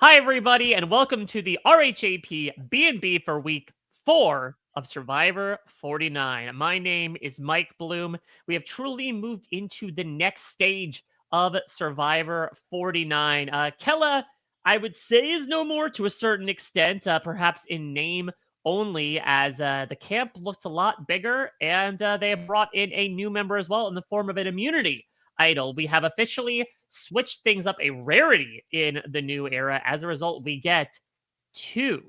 Hi, everybody, and welcome to the RHAP B&B for week 4 of Survivor 49. My name is Mike Bloom. We have truly moved into the next stage of Survivor 49. Kella, I would say, is no more to a certain extent, perhaps in name only, as the camp looks a lot bigger, and they have brought in a new member as well in the form of an immunity idol. We have officially switched things up a rarity in the new era. As a result, we get 2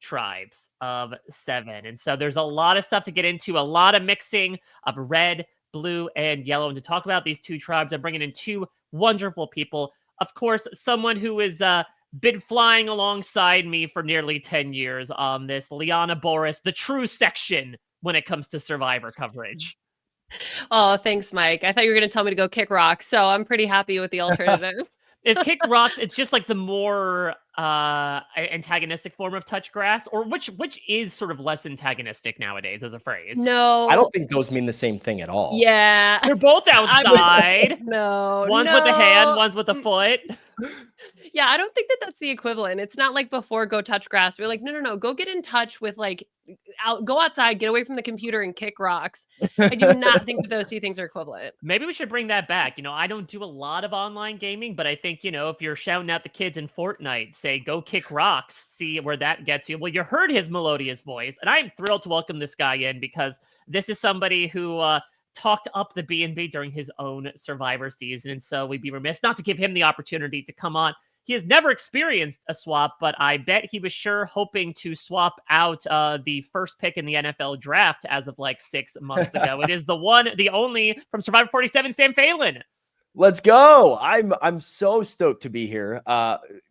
tribes of 7. And so there's a lot of stuff to get into, a lot of mixing of red, blue, and yellow. And to talk about these 2 tribes, I'm bringing in 2 wonderful people. Of course, someone who has been flying alongside me for nearly 10 years on this, Liana Boraas, the true section when it comes to Survivor coverage. Oh, thanks, Mike. I thought you were going to tell me to go kick rocks, so I'm pretty happy with the alternative. Is kick rocks? It's just like the more antagonistic form of touch grass, or which is sort of less antagonistic nowadays as a phrase. No, I don't think those mean the same thing at all. Yeah, they're both outside. No, One's with a hand, one's with a foot. Yeah, I don't think that that's the equivalent. It's not like before go touch grass. We're like, no, go get in touch with go outside, get away from the computer and kick rocks. I do not think that those two things are equivalent. Maybe we should bring that back. I don't do a lot of online gaming, but I think, if you're shouting at the kids in Fortnite, say, go kick rocks, see where that gets you. Well, you heard his melodious voice, and I'm thrilled to welcome this guy in because this is somebody who talked up the B&B during his own Survivor season, and so we'd be remiss not to give him the opportunity to come on. He has never experienced a swap, but I bet he was sure hoping to swap out the first pick in the NFL draft as of 6 months ago. It is the one, the only from Survivor 47, Sam Phalen. Let's go. I'm so stoked to be here.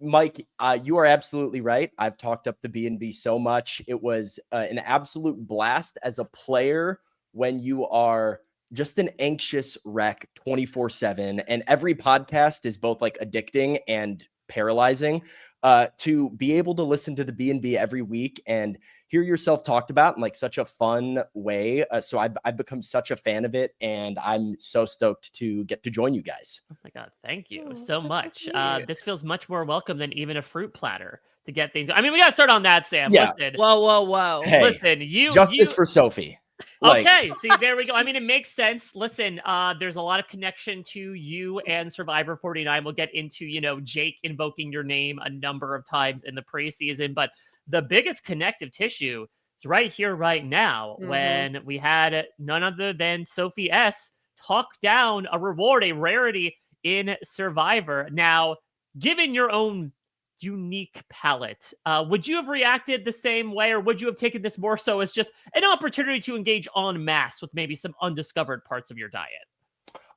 Mike, you are absolutely right. I've talked up the B&B so much. It was an absolute blast as a player when you are just an anxious wreck 24/7. And every podcast is both addicting and paralyzing. To be able to listen to the B&B every week and hear yourself talked about in such a fun way. So I've become such a fan of it, and I'm so stoked to get to join you guys. Oh my God. Thank you so much. This feels much more welcome than even a fruit platter to get things. I mean, we got to start on that, Sam. Yeah. Listen. Whoa. Hey, listen, justice for Sophie. Okay, see, there we go. I mean, it makes sense. Listen, there's a lot of connection to you and Survivor 49. We'll get into, Jake invoking your name a number of times in the preseason, but the biggest connective tissue is right here, right now, when we had none other than Sophie S. talk down a reward, a rarity in Survivor. Now, given your own unique palette, would you have reacted the same way, or would you have taken this more so as just an opportunity to engage en masse with maybe some undiscovered parts of your diet?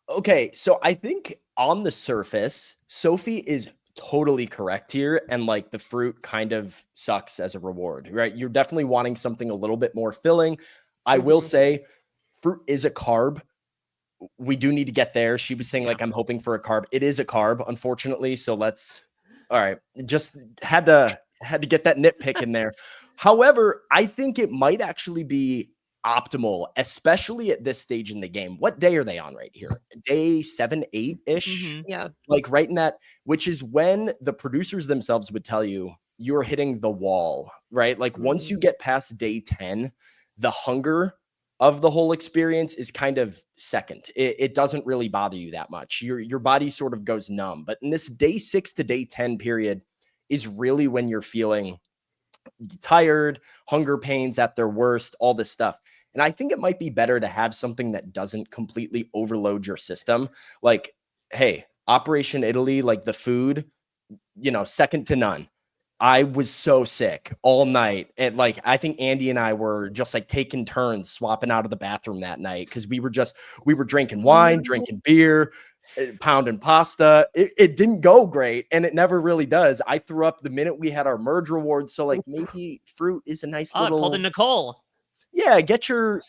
Okay, so I think on the surface, Sophie is totally correct here, and the fruit kind of sucks as a reward, right? You're definitely wanting something a little bit more filling. I will say fruit is a carb. We do need to get there. She was saying I'm hoping for a carb. It is a carb, unfortunately, so all right, just had to get that nitpick in there. However, I think it might actually be optimal, especially at this stage in the game. What day are they on right here? Day 7, 8-ish? Yeah. Right in that, which is when the producers themselves would tell you you're hitting the wall, right? Once you get past day 10, the hunger of the whole experience is kind of second. It doesn't really bother you that much. Your body sort of goes numb. But in this day 6 to day 10 period is really when you're feeling tired, hunger pains at their worst, all this stuff. And I think it might be better to have something that doesn't completely overload your system. Hey, Operation Italy, the food, second to none. I was so sick all night. And I think Andy and I were just taking turns swapping out of the bathroom that night because we were drinking wine, drinking beer, pounding pasta. It didn't go great, and it never really does. I threw up the minute we had our merge rewards. So maybe fruit is a nice little. Pulled a Nicole. Yeah, get your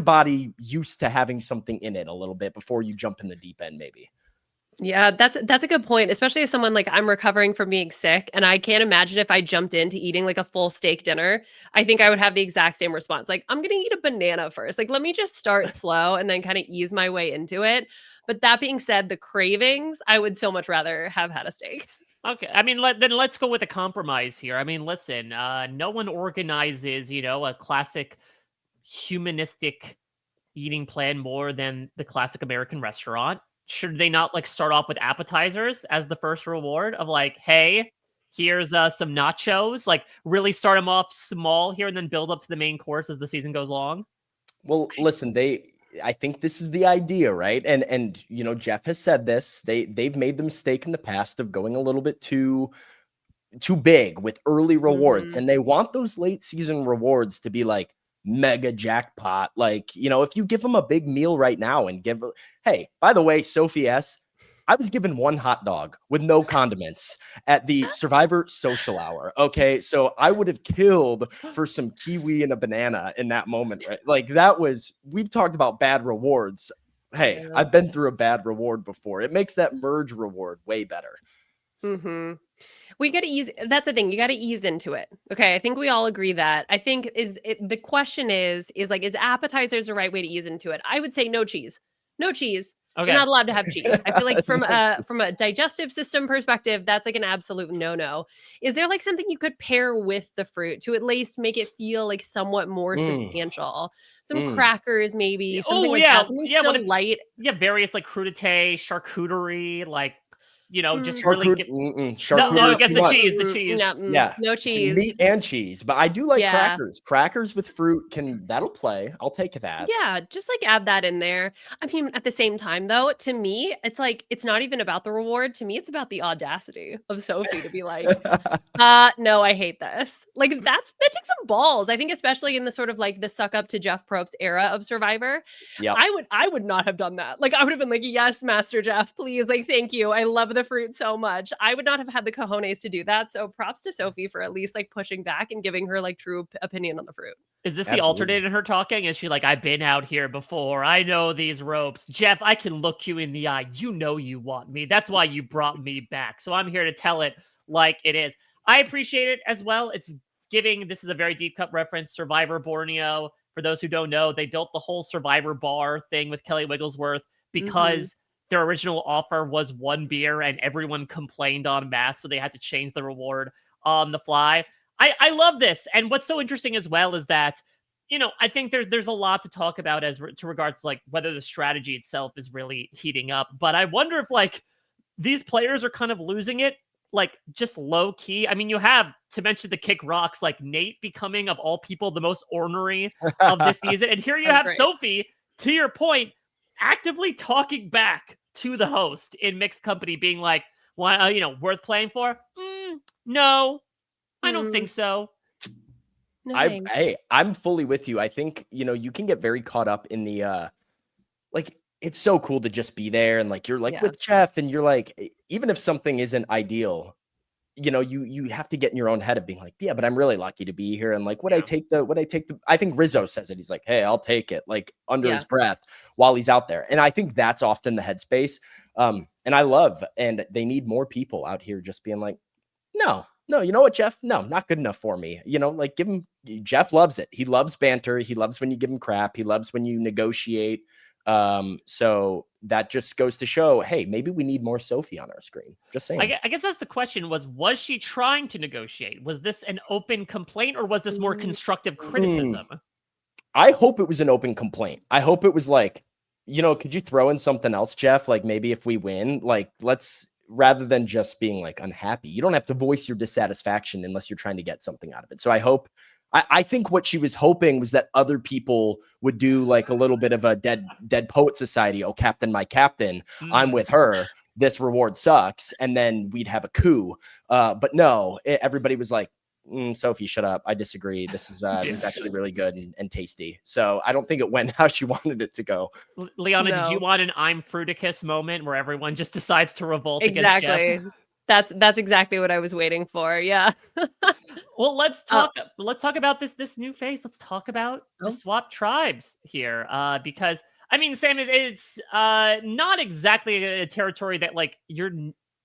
body used to having something in it a little bit before you jump in the deep end, maybe. Yeah, that's a good point, especially as someone I'm recovering from being sick, and I can't imagine if I jumped into eating a full steak dinner. I think I would have the exact same response. I'm going to eat a banana first. Let me just start slow and then kind of ease my way into it. But that being said, the cravings, I would so much rather have had a steak. Okay, I mean, then let's go with a compromise here. I mean, listen, no one organizes, a classic humanistic eating plan more than the classic American restaurant. Should they not like start off with appetizers as the first reward of like, hey, here's some nachos, like really start them off small here and then build up to the main course as the season goes along? Well, listen, I think this is the idea, right? And Jeff has said this. They've made the mistake in the past of going a little bit too big with early rewards, Mhm. and they want those late season rewards to be like mega jackpot. Like, if you give them a big meal right now and hey, by the way, Sophie S, I was given one hot dog with no condiments at the Survivor social hour. Okay. So I would have killed for some kiwi and a banana in that moment, right? Like we've talked about bad rewards. Hey, Yeah. I've been through a bad reward before. It makes that merge reward way better. Mhm. We gotta ease that's the thing, you gotta ease into it. Okay, I think we all agree that. I think the question is like, is appetizers the right way to ease into it? I would say no cheese. No cheese. You're Okay. not allowed to have cheese. I feel like from No a from a digestive system perspective, that's like an absolute no-no. Is there like something you could pair with the fruit to at least make it feel like somewhat more Mm, substantial? Some mm. crackers, maybe, something Oh like yeah, that, something yeah. What still if light. you have various like crudité, charcuterie, like just Mm, really get no. Charcuterie I is guess too much. the cheese. no, Yeah, no cheese. meat and cheese, but I do like Yeah. crackers. Crackers with fruit that'll play. I'll take that. Yeah, just like add that in there. I mean, at the same time though, to me, it's like it's not even about the reward. To me, it's about the audacity of Sophie to be like, no, I hate this. Like that takes some balls. I think especially in the sort of like the suck up to Jeff Probst's era of Survivor. Yep. I would not have done that. Like I would have been like, yes, Master Jeff, please. Like, thank you. I love the fruit so much. I would not have had the cojones to do that. So props to Sophie for at least like pushing back and giving her like true opinion on the fruit. Is this the Absolutely. alternate in her talking? Is she like, I've been out here before. I know these ropes. Jeff, I can look you in the eye. You know you want me. That's why you brought me back. So I'm here to tell it like it is. I appreciate it as well. It's giving, this is a very deep cut reference, Survivor Borneo. For those who don't know, they built the whole Survivor bar thing with Kelly Wigglesworth Mhm. because their original offer was one beer and everyone complained en masse. So they had to change the reward on the fly. I love this. And what's so interesting as well is that, I think there's a lot to talk about to regards to like whether the strategy itself is really heating up. But I wonder if like these players are kind of losing it, like just low key. I mean, you have to mention the kick rocks, like Nate becoming of all people the most ornery of this season. And here you That's have great. Sophie, to your point, actively talking back to the host in mixed company, being like, "Why, worth playing for? No, I don't Mm, think so." no thanks. I'm fully with you. I think, you can get very caught up in the like it's so cool to just be there and like you're like Yeah. with Jeff and you're like even if something isn't ideal, you have to get in your own head of being like, yeah, but I'm really lucky to be here. And like, Yeah. I think Rizzo says it. He's like, hey, I'll take it, like under Yeah. his breath while he's out there. And I think that's often the headspace. And I love, and they need more people out here just being like, no, you know what, Jeff? No, not good enough for me. Like Jeff loves it. He loves banter. He loves when you give him crap. He loves when you negotiate. So that just goes to show, hey, maybe we need more Sophie on our screen. Just saying. I guess that's the question was she trying to negotiate? Was this an open complaint or was this more Mm, constructive Mm, criticism? I hope it was an open complaint. I hope it was like, could you throw in something else, Jeff? Like maybe if we win, like let's rather than just being like unhappy, you don't have to voice your dissatisfaction unless you're trying to get something out of it. So I think what she was hoping was that other people would do like a little bit of a dead poet society. Oh, Captain, my Captain, I'm Mm. with her. This reward sucks. And then we'd have a coup. But no, everybody was like, Sophie, shut up. I disagree. This is actually really good and tasty. So I don't think it went how she wanted it to go. Liana, did you no. want an I'm Fruticus moment where everyone just decides to revolt against Jeff? Exactly. That's exactly what I was waiting for. Yeah. Well, let's Uh, talk about this new phase. Let's talk about the oh, swap tribes here. Because I mean, Sam, it's not exactly a territory that like you're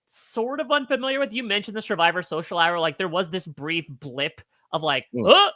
sort of unfamiliar with. You mentioned the Survivor Social Hour. Like there was this brief blip of like, Mm, oh,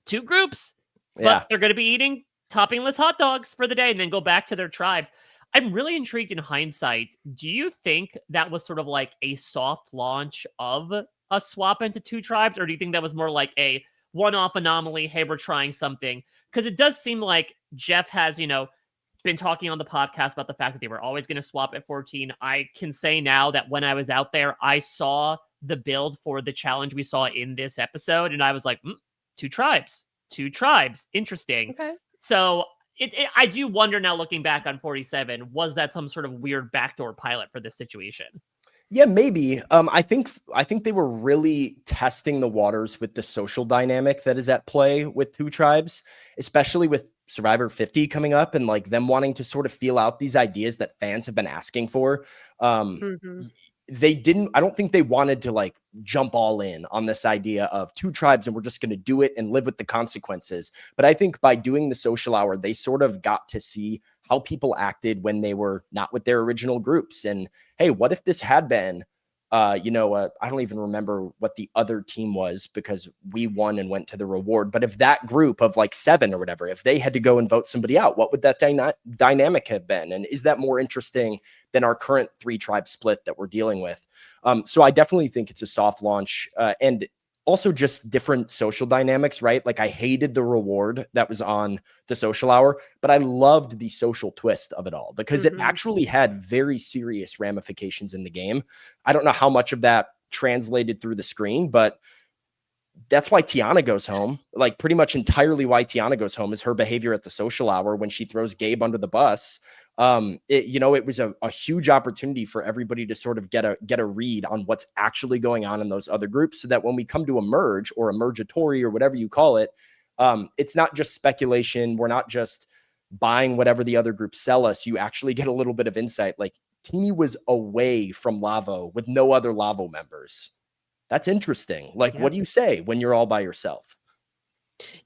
two groups, but yeah. they're going to be eating toppingless hot dogs for the day and then go back to their tribes. I'm really intrigued in hindsight. Do you think that was sort of like a soft launch of a swap into two tribes, or do you think that was more like a one-off anomaly? Hey, we're trying something. Because it does seem like Jeff has, been talking on the podcast about the fact that they were always going to swap at 14. I can say now that when I was out there, I saw the build for the challenge we saw in this episode, and I was like, two tribes, interesting. Okay. So I do wonder now, looking back on 47, was that some sort of weird backdoor pilot for this situation? Yeah, maybe. I think they were really testing the waters with the social dynamic that is at play with two tribes, especially with Survivor 50 coming up and like them wanting to sort of feel out these ideas that fans have been asking for. Mhm. I don't think they wanted to like jump all in on this idea of two tribes and we're just going to do it and live with the consequences. But I think by doing the social hour, they sort of got to see how people acted when they were not with their original groups. And hey, what if this had been, I don't even remember what the other team was because we won and went to the reward. But if that group of like 7 or whatever, if they had to go and vote somebody out, what would that dynamic have been? And is that more interesting than our current 3-tribe split that we're dealing with? So I definitely think it's a soft launch. And also just different social dynamics, right? Like I hated the reward that was on the social hour, but I loved the social twist of it all because it actually had very serious ramifications in the game. I don't know how much of that translated through the screen, but that's why Tiana goes home. Like pretty much entirely why Tiana goes home is her behavior at the social hour when she throws Gabe under the bus. It was a huge opportunity for everybody to sort of get a read on what's actually going on in those other groups so that when we come to a merge or a mergatory or whatever you call it, it's not just speculation. We're not just buying whatever the other groups sell us. You actually get a little bit of insight. Like Teeny was away from Lavo with no other Lavo members. That's interesting. Like, what do you say when you're all by yourself?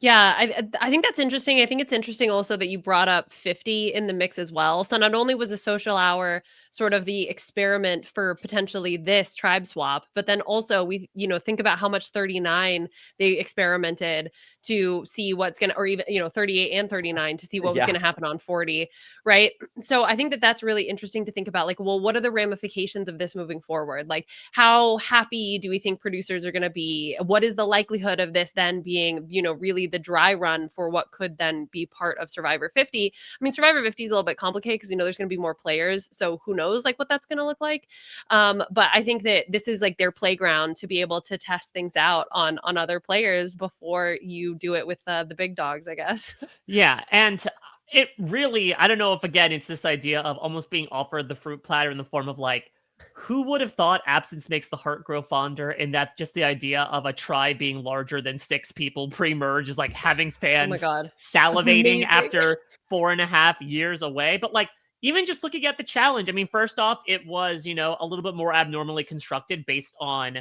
Yeah, I think that's interesting. I think it's interesting also that you brought up 50 in the mix as well. So not only was a social hour sort of the experiment for potentially this tribe swap, but then also we, think about how much 39 they experimented to see what's going to, or even, 38 and 39 to see what was going to happen on 40, right? So I think that that's really interesting to think about, like, well, what are the ramifications of this moving forward? Like, how happy do we think producers are going to be? What is the likelihood of this then being, really the dry run for what could then be part of Survivor 50? I mean, Survivor 50 is a little bit complicated because there's going to be more players, so who knows like what that's going to look like. But I think that this is like their playground to be able to test things out on other players before you do it with the big dogs, I guess. Yeah, and it really, I don't know if again it's this idea of almost being offered the fruit platter in the form of like, who would have thought absence makes the heart grow fonder? And that just the idea of a tribe being larger than 6 people pre-merge is like having Oh my fans God. salivating Amazing. after 4.5 years away. But like, even just looking at the challenge, I mean, first off, it was, a little bit more abnormally constructed based on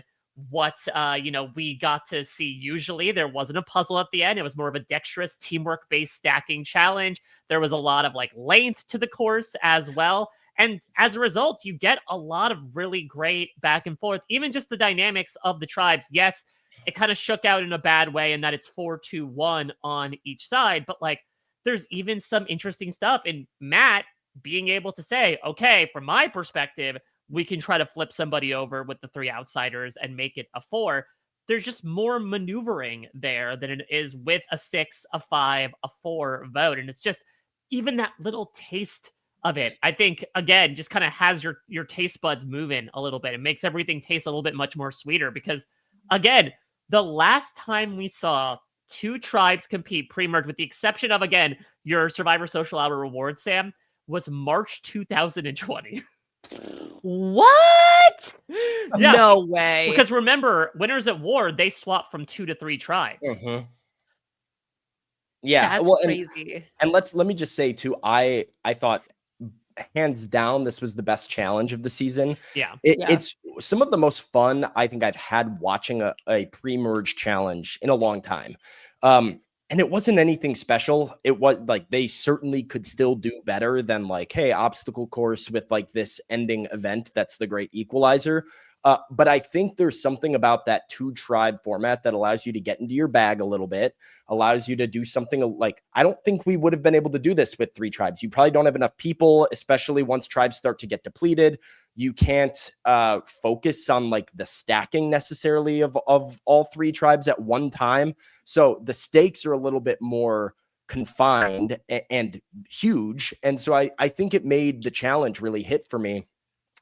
what we got to see. Usually there wasn't a puzzle at the end. It was more of a dexterous teamwork based stacking challenge. There was a lot of like length to the course as well, and as a result you get a lot of really great back and forth. Even just the dynamics of the tribes, yes, it kind of shook out in a bad way in that it's 4-2-1 on each side, but like there's even some interesting stuff in Matt being able to say, okay, from my perspective, we can try to flip somebody over with the 3 outsiders and make it a 4. There's just more maneuvering there than it is with a 6, a 5, a 4 vote. And it's just even that little taste of it, I think, again, just kind of has your taste buds moving a little bit. It makes everything taste a little bit much more sweeter because, again, the last time we saw 2 tribes compete pre-merge, with the exception of, again, your Survivor Social Hour reward, Sam, was March 2020. What? Yeah, no way. Because remember, Winners at War, they swapped from 2 to 3 tribes. Yeah, that's well, crazy. And let me just say too, I thought hands down this was the best challenge of the season. Yeah. It's some of the most fun I think I've had watching a pre-merge challenge in a long time. And it wasn't anything special. It was like they certainly could still do better than like, hey, obstacle course with like this ending event that's the great equalizer. But I think there's something about that 2-tribe format that allows you to get into your bag a little bit, allows you to do something like, I don't think we would have been able to do this with 3 tribes. You probably don't have enough people, especially once tribes start to get depleted. You can't focus on like the stacking necessarily of all 3 tribes at one time. So the stakes are a little bit more confined and huge. And so I think it made the challenge really hit for me.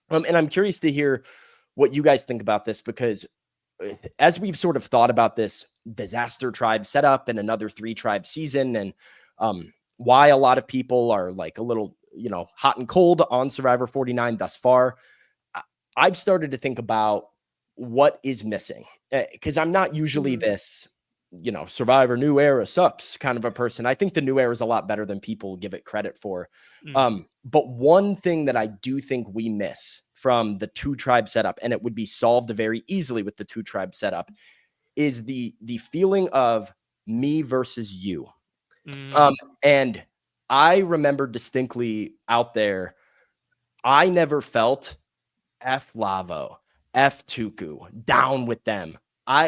And I'm curious to hear what you guys think about this, because as we've sort of thought about this disaster tribe setup and another 3-tribe season, and why a lot of people are like a little, hot and cold on Survivor 49 thus far, I've started to think about what is missing, because I'm not usually this, Survivor new era sucks kind of a person. I think the new era is a lot better than people give it credit for. But one thing that I do think we miss from the 2-tribe setup, and it would be solved very easily with the 2-tribe setup, is the feeling of me versus you. And I remember distinctly out there, I never felt F Lavo, F Tuku, down with them.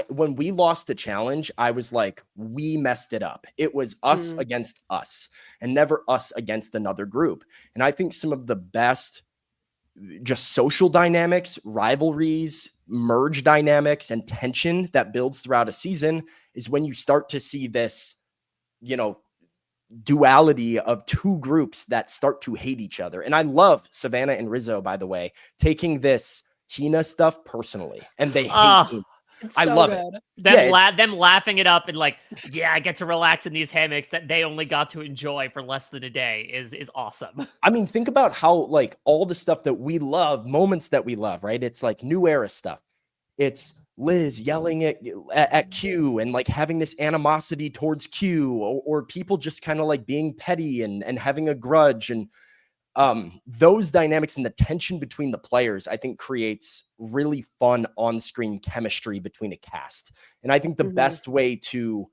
When we lost the challenge, I was like, we messed it up. It was us against us and never us against another group. And I think some of the best just social dynamics, rivalries, merge dynamics, and tension that builds throughout a season is when you start to see this, duality of 2 groups that start to hate each other. And I love Savannah and Rizzo, by the way, taking this Hina stuff personally, and they hate me. I love it. Them laughing it up and like, yeah, I get to relax in these hammocks that they only got to enjoy for less than a day is awesome. I mean, think about how like all the stuff that we love, moments that we love, right? It's like new era stuff. It's Liz yelling at Q and like having this animosity towards Q, or people just kind of like being petty and having a grudge. And those dynamics and the tension between the players, I think, creates really fun on-screen chemistry between a cast. And I think the best way to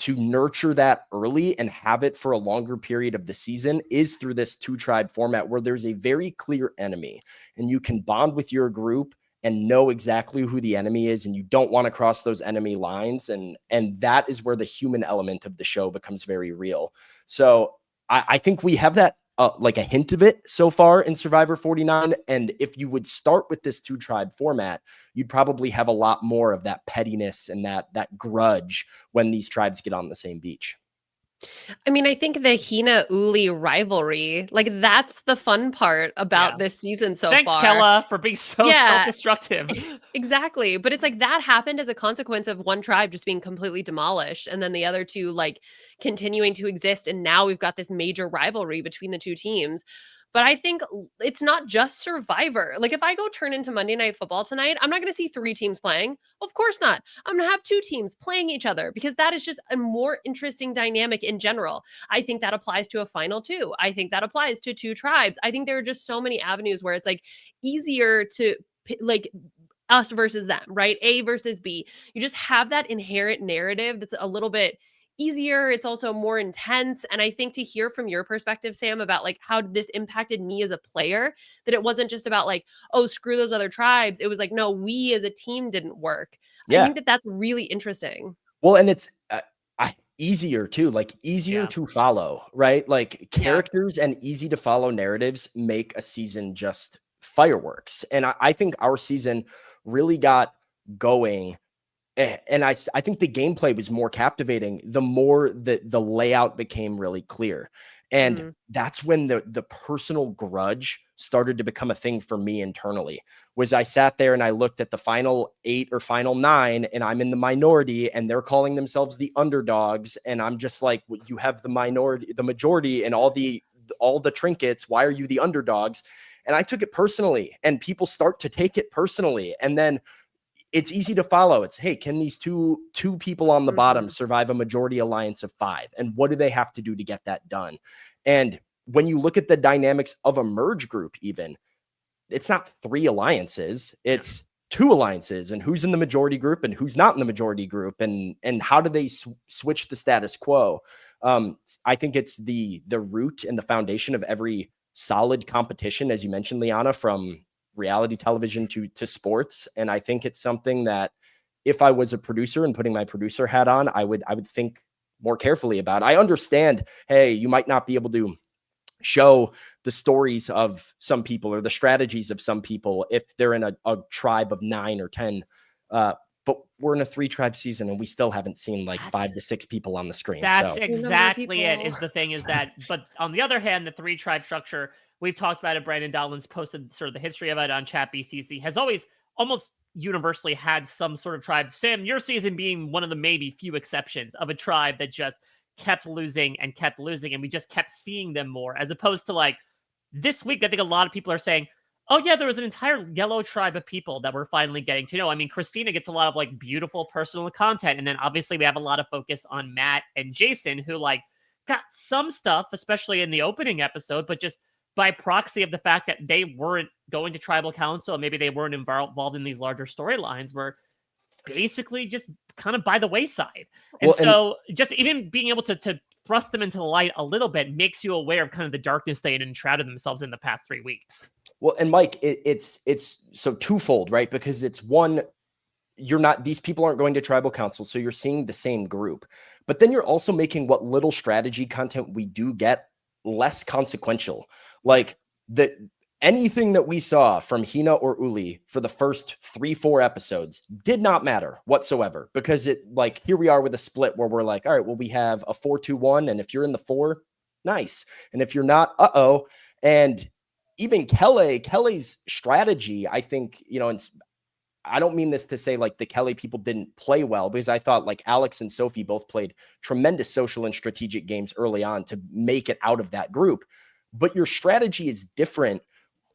nurture that early and have it for a longer period of the season is through this 2-tribe format, where there's a very clear enemy and you can bond with your group and know exactly who the enemy is, and you don't want to cross those enemy lines. And that is where the human element of the show becomes very real. So I think we have that like a hint of it so far in Survivor 49. And if you would start with this 2-tribe format, you'd probably have a lot more of that pettiness and that grudge when these tribes get on the same beach. I mean, I think the Hina Uli rivalry, like that's the fun part about this season so Thanks, far. Kella, for being so self-destructive. Exactly. But it's like that happened as a consequence of one tribe just being completely demolished, and then the other 2 like continuing to exist. And now we've got this major rivalry between the 2 teams. But I think it's not just Survivor. Like if I go turn into Monday Night Football tonight, I'm not going to see 3 teams playing. Of course not. I'm going to have 2 teams playing each other, because that is just a more interesting dynamic in general. I think that applies to a final 2. I think that applies to 2 tribes. I think there are just so many avenues where it's like easier to like us versus them, right? A versus B. You just have that inherent narrative that's a little bit easier. It's also more intense. And I think to hear from your perspective, Sam, about like how this impacted me as a player, that it wasn't just about like, oh, screw those other tribes. It was like, no, we as a team didn't work. I think that that's really interesting. Well, and it's easier too, like easier to follow, right? Like characters and easy to follow narratives make a season just fireworks. And I think our season really got going. And I think the gameplay was more captivating the more that the layout became really clear. And that's when the personal grudge started to become a thing for me internally. Was I sat there and I looked at the final 8 or final 9, and I'm in the minority and they're calling themselves the underdogs. And I'm just like, well, you have the majority and all the trinkets. Why are you the underdogs? And I took it personally, and people start to take it personally. And then it's easy to follow. It's, hey, can these two people on the bottom survive a majority alliance of 5? And what do they have to do to get that done? And when you look at the dynamics of a merge group, even, it's not 3 alliances, it's 2 alliances, and who's in the majority group and who's not in the majority group, and how do they switch the status quo? I think it's the root and the foundation of every solid competition, as you mentioned, Liana, from reality television to sports. And I think it's something that if I was a producer and putting my producer hat on, I would think more carefully about. I understand, hey, you might not be able to show the stories of some people or the strategies of some people if they're in a tribe of 9 or 10. But we're in a 3-tribe season and we still haven't seen like 5 to 6 people on the screen. That's So exactly it, is the thing, is that, but on the other hand, the 3-tribe structure, we've talked about it, Brandon Dowland's posted sort of the history of it on Chat BCC, has always almost universally had some sort of tribe. Sam, your season being one of the maybe few exceptions of a tribe that just kept losing and kept losing, and we just kept seeing them more, as opposed to like this week, I think a lot of people are saying, oh yeah, there was an entire yellow tribe of people that we're finally getting to know. I mean, Christina gets a lot of like beautiful personal content. And then obviously we have a lot of focus on Matt and Jason, who like got some stuff, especially in the opening episode, but just by proxy of the fact that they weren't going to tribal council, and maybe they weren't involved in these larger storylines, were basically just kind of by the wayside. And so just even being able to thrust them into the light a little bit makes you aware of kind of the darkness they had enshrouded themselves in the past 3 weeks. Well, and Mike, it's so twofold, right? Because it's one, these people aren't going to tribal council, so you're seeing the same group. But then you're also making what little strategy content we do get less consequential. Like anything that we saw from Hina or Uli for the first 3-4 episodes did not matter whatsoever, because it, like, here we are with a split where we're like, all right, well, we have a 4-2-1, and if you're in the 4, nice. And if you're not, uh-oh. And even Kelly's strategy, I think, and I don't mean this to say like the Kelly people didn't play well, because I thought like Alex and Sophie both played tremendous social and strategic games early on to make it out of that group. But your strategy is different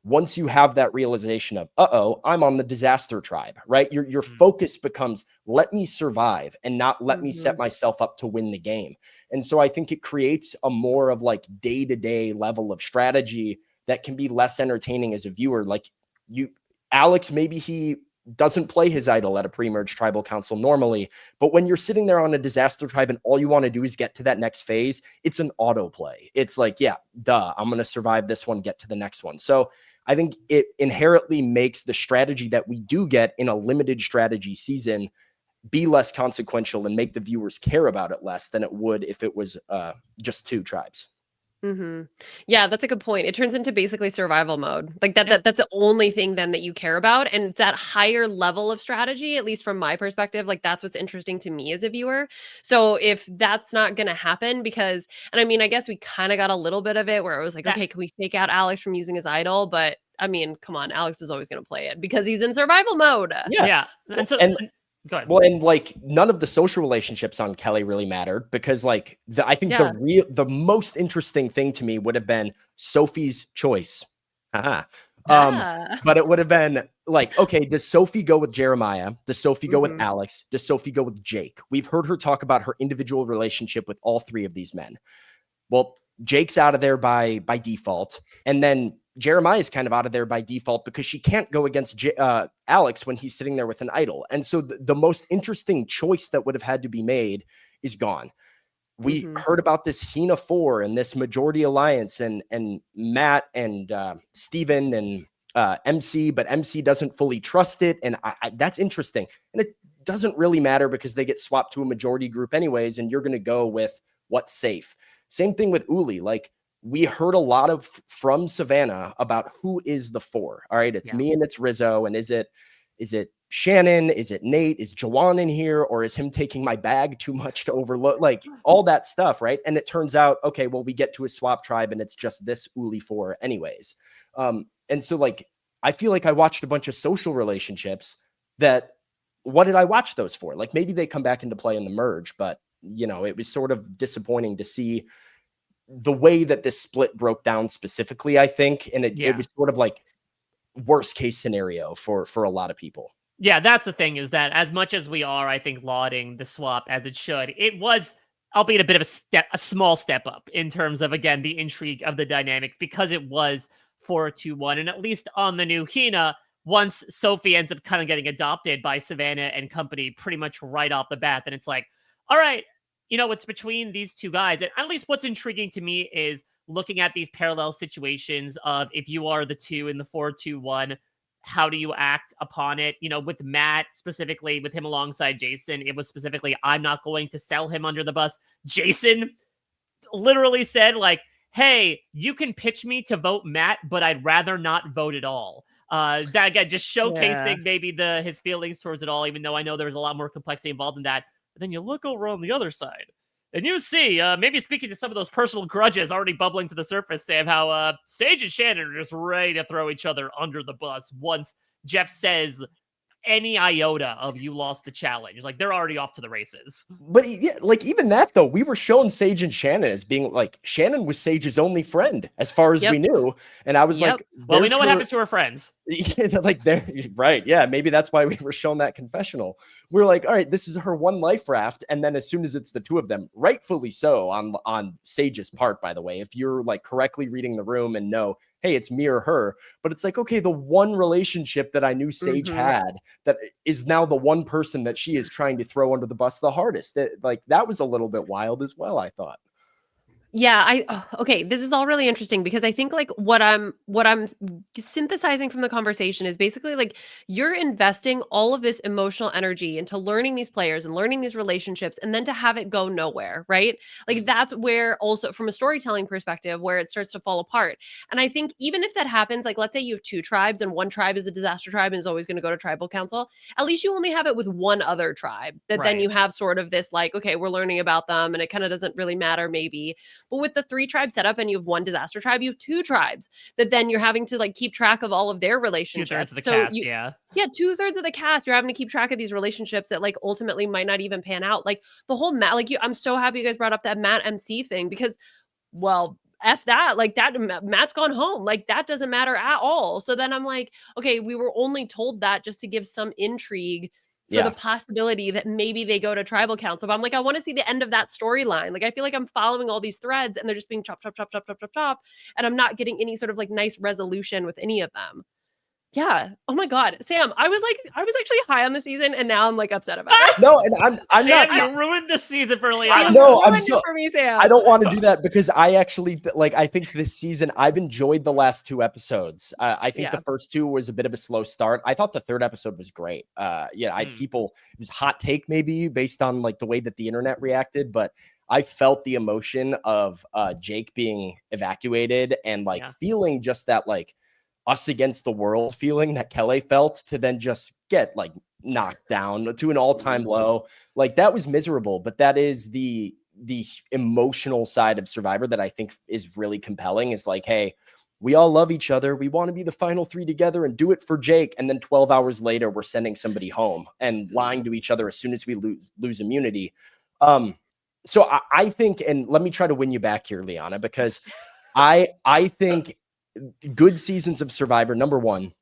once you have that realization of, uh-oh, I'm on the disaster tribe, right? Your focus becomes, let me survive and not let me set myself up to win the game. And so I think it creates a more of like day-to-day level of strategy that can be less entertaining as a viewer. Like Alex, maybe he doesn't play his idol at a pre-merge tribal council normally, but when you're sitting there on a disaster tribe and all you want to do is get to that next phase, it's an autoplay. It's like, yeah, duh, I'm going to survive this one, get to the next one. So I think it inherently makes the strategy that we do get in a limited strategy season be less consequential and make the viewers care about it less than it would if it was just 2 tribes. Yeah, that's a good point. It turns into basically survival mode. Like that's the only thing then that you care about. And that higher level of strategy, at least from my perspective, like that's what's interesting to me as a viewer. So if that's not going to happen, because, and I mean, I guess we kind of got a little bit of it where it was like, okay, can we fake out Alex from using his idol? But I mean, come on, Alex is always going to play it because he's in survival mode. Yeah. And so, go ahead. Well, and like none of the social relationships on Kelly really mattered, because like I think the most interesting thing to me would have been Sophie's choice. But it would have been like, okay, does Sophie go with Jeremiah? Does Sophie go with Alex? Does Sophie go with Jake? We've heard her talk about her individual relationship with all 3 of these men. Well, Jake's out of there by default, and then Jeremiah is kind of out of there by default because she can't go against Alex when he's sitting there with an idol. And so the most interesting choice that would have had to be made is gone. We heard about this Hina 4 and this majority alliance and Matt and Steven and MC, but MC doesn't fully trust it. And that's interesting. And it doesn't really matter because they get swapped to a majority group anyways, and you're going to go with what's safe. Same thing with Uli. Like, we heard a lot from Savannah about who is the 4. All right, it's me and it's Rizzo. And is it Shannon? Is it Nate? Is Jawan in here? Or is him taking my bag too much to overlook? Like all that stuff, right? And it turns out, okay, well, we get to a swap tribe and it's just this Uli 4 anyways. And so like, I feel like I watched a bunch of social relationships that, what did I watch those for? Like maybe they come back into play in the merge, but it was sort of disappointing to see the way that this split broke down specifically, I think. And it was sort of like worst case scenario for a lot of people. Yeah, that's the thing, is that as much as we are, I think, lauding the swap as it should, it was, albeit a bit of a small step up in terms of, again, the intrigue of the dynamics, because it was 4-2-1. And at least on the new Hina, once Sophie ends up kind of getting adopted by Savannah and company pretty much right off the bat, then it's like, all right, it's between these 2 guys. And at least what's intriguing to me is looking at these parallel situations of, if you are the 2 in the 4-2-1, how do you act upon it? You know, with Matt specifically, with him alongside Jason, it was specifically, I'm not going to sell him under the bus. Jason literally said, like, hey, you can pitch me to vote Matt, but I'd rather not vote at all. That again, just showcasing maybe his feelings towards it all, even though I know there's a lot more complexity involved in that. But then you look over on the other side, and you see, maybe speaking to some of those personal grudges already bubbling to the surface, Sam, how Sage and Shannon are just ready to throw each other under the bus once Jeff says any iota of you lost the challenge. Like, they're already off to the races. But yeah, like even that though, we were shown Sage and Shannon as being like, Shannon was Sage's only friend as far as we knew. And I was like, well, we know what happens to her friends. Yeah, like they're right. Yeah, maybe that's why we were shown that confessional. We're like, all right, this is her one life raft. And then as soon as it's the two of them, rightfully so on Sage's part, by the way, if you're like correctly reading the room and know, hey, it's me or her. But it's like, okay, the one relationship that I knew Sage had that is now the one person that she is trying to throw under the bus the hardest. That was a little bit wild as well, I thought. Yeah, okay, this is all really interesting because I think like what I'm synthesizing from the conversation is basically like you're investing all of this emotional energy into learning these players and learning these relationships and then to have it go nowhere, right? Like that's where also from a storytelling perspective where it starts to fall apart. And I think even if that happens, like let's say you have two tribes and one tribe is a disaster tribe and is always going to go to tribal council, at least you only have it with one other tribe that then you have sort of this like, okay, we're learning about them and it kind of doesn't really matter maybe. But with the 3-tribe setup and you have one disaster tribe, you have 2 tribes that then you're having to like keep track of all of their relationships. 2/3 of the cast, yeah, 2/3 of the cast, you're having to keep track of these relationships that like ultimately might not even pan out. Like the whole Matt, like I'm so happy you guys brought up that Matt MC thing because, well, F that, like that Matt's gone home. Like that doesn't matter at all. So then I'm like, okay, we were only told that just to give some intrigue for the possibility that maybe they go to tribal council. But I'm like, I want to see the end of that storyline. Like, I feel like I'm following all these threads and they're just being chop, chop, chop, chop, chop, chop, chop. And I'm not getting any sort of like nice resolution with any of them. Yeah. Oh my God. Sam, I was actually high on the season and now I'm like upset about it. No, and I'm Sam, not. You ruined the season for Liana. No, I'm so for me, Sam. I don't want to do that because I actually like. I think this season I've enjoyed the last 2 episodes. I think the first 2 was a bit of a slow start. I thought the 3rd episode was great. People, it was a hot take maybe based on like the way that the internet reacted, but I felt the emotion of Jake being evacuated and like feeling just that like us against the world feeling that Kelly felt to then just get like knocked down to an all-time low. Like that was miserable, but that is the emotional side of Survivor that I think is really compelling. Is like, hey, we all love each other. We want to be the final 3 together and do it for Jake. And then 12 hours later, we're sending somebody home and lying to each other as soon as we lose immunity. So I think, and let me try to win you back here, Liana, because I think good seasons of Survivor, number one,